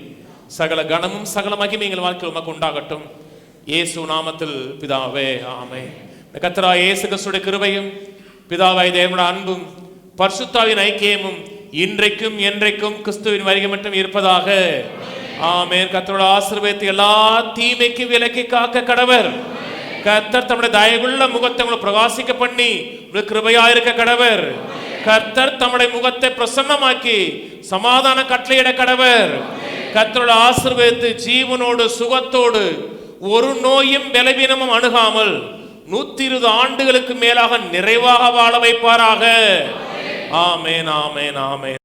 சகல கனமும் சகல மகிமை எங்கள் வாழ்க்கையில் உமக்கு உண்டாகட்டும். இயேசு நாமத்தில் பிதாவே, ஆமென். கர்த்தராகிய இயேசு கிறிஸ்துவின் கிருபையும் பிதாவாகிய தேவனுடைய அன்பும் பரிசுத்தாவின் ஐக்கியமும் இன்றைக்கும் என்றைக்கும் கிறிஸ்துவின் வருகை மட்டும் இருப்பதாக. ஆமென். கர்த்தருடைய ஆசீர்வாதத்தை எல்லா தீமைக்கு விலக்கி காக்க கடவர். கர்த்தர் தம்முடைய தயவுள்ள முகத்தை உங்களை பிரகாசிக்க பண்ணி உங்களுக்கு கிருபையாயிருக்க கடவர். கர்த்தர் தம்முடைய முகத்தை பிரசன்னமாக்கி சமாதான கட்டளையிட கடவர். கர்த்தருடைய ஆசீர்வாதத்தை ஜீவனோடு சுகத்தோடு ஒரு நோயும் பலவீனமும் அணுகாமல் 120 ஆண்டுகளுக்கு மேலாக நிறைவாக வாழ வைப்பாராக. ஆமென், ஆமென், ஆமென்.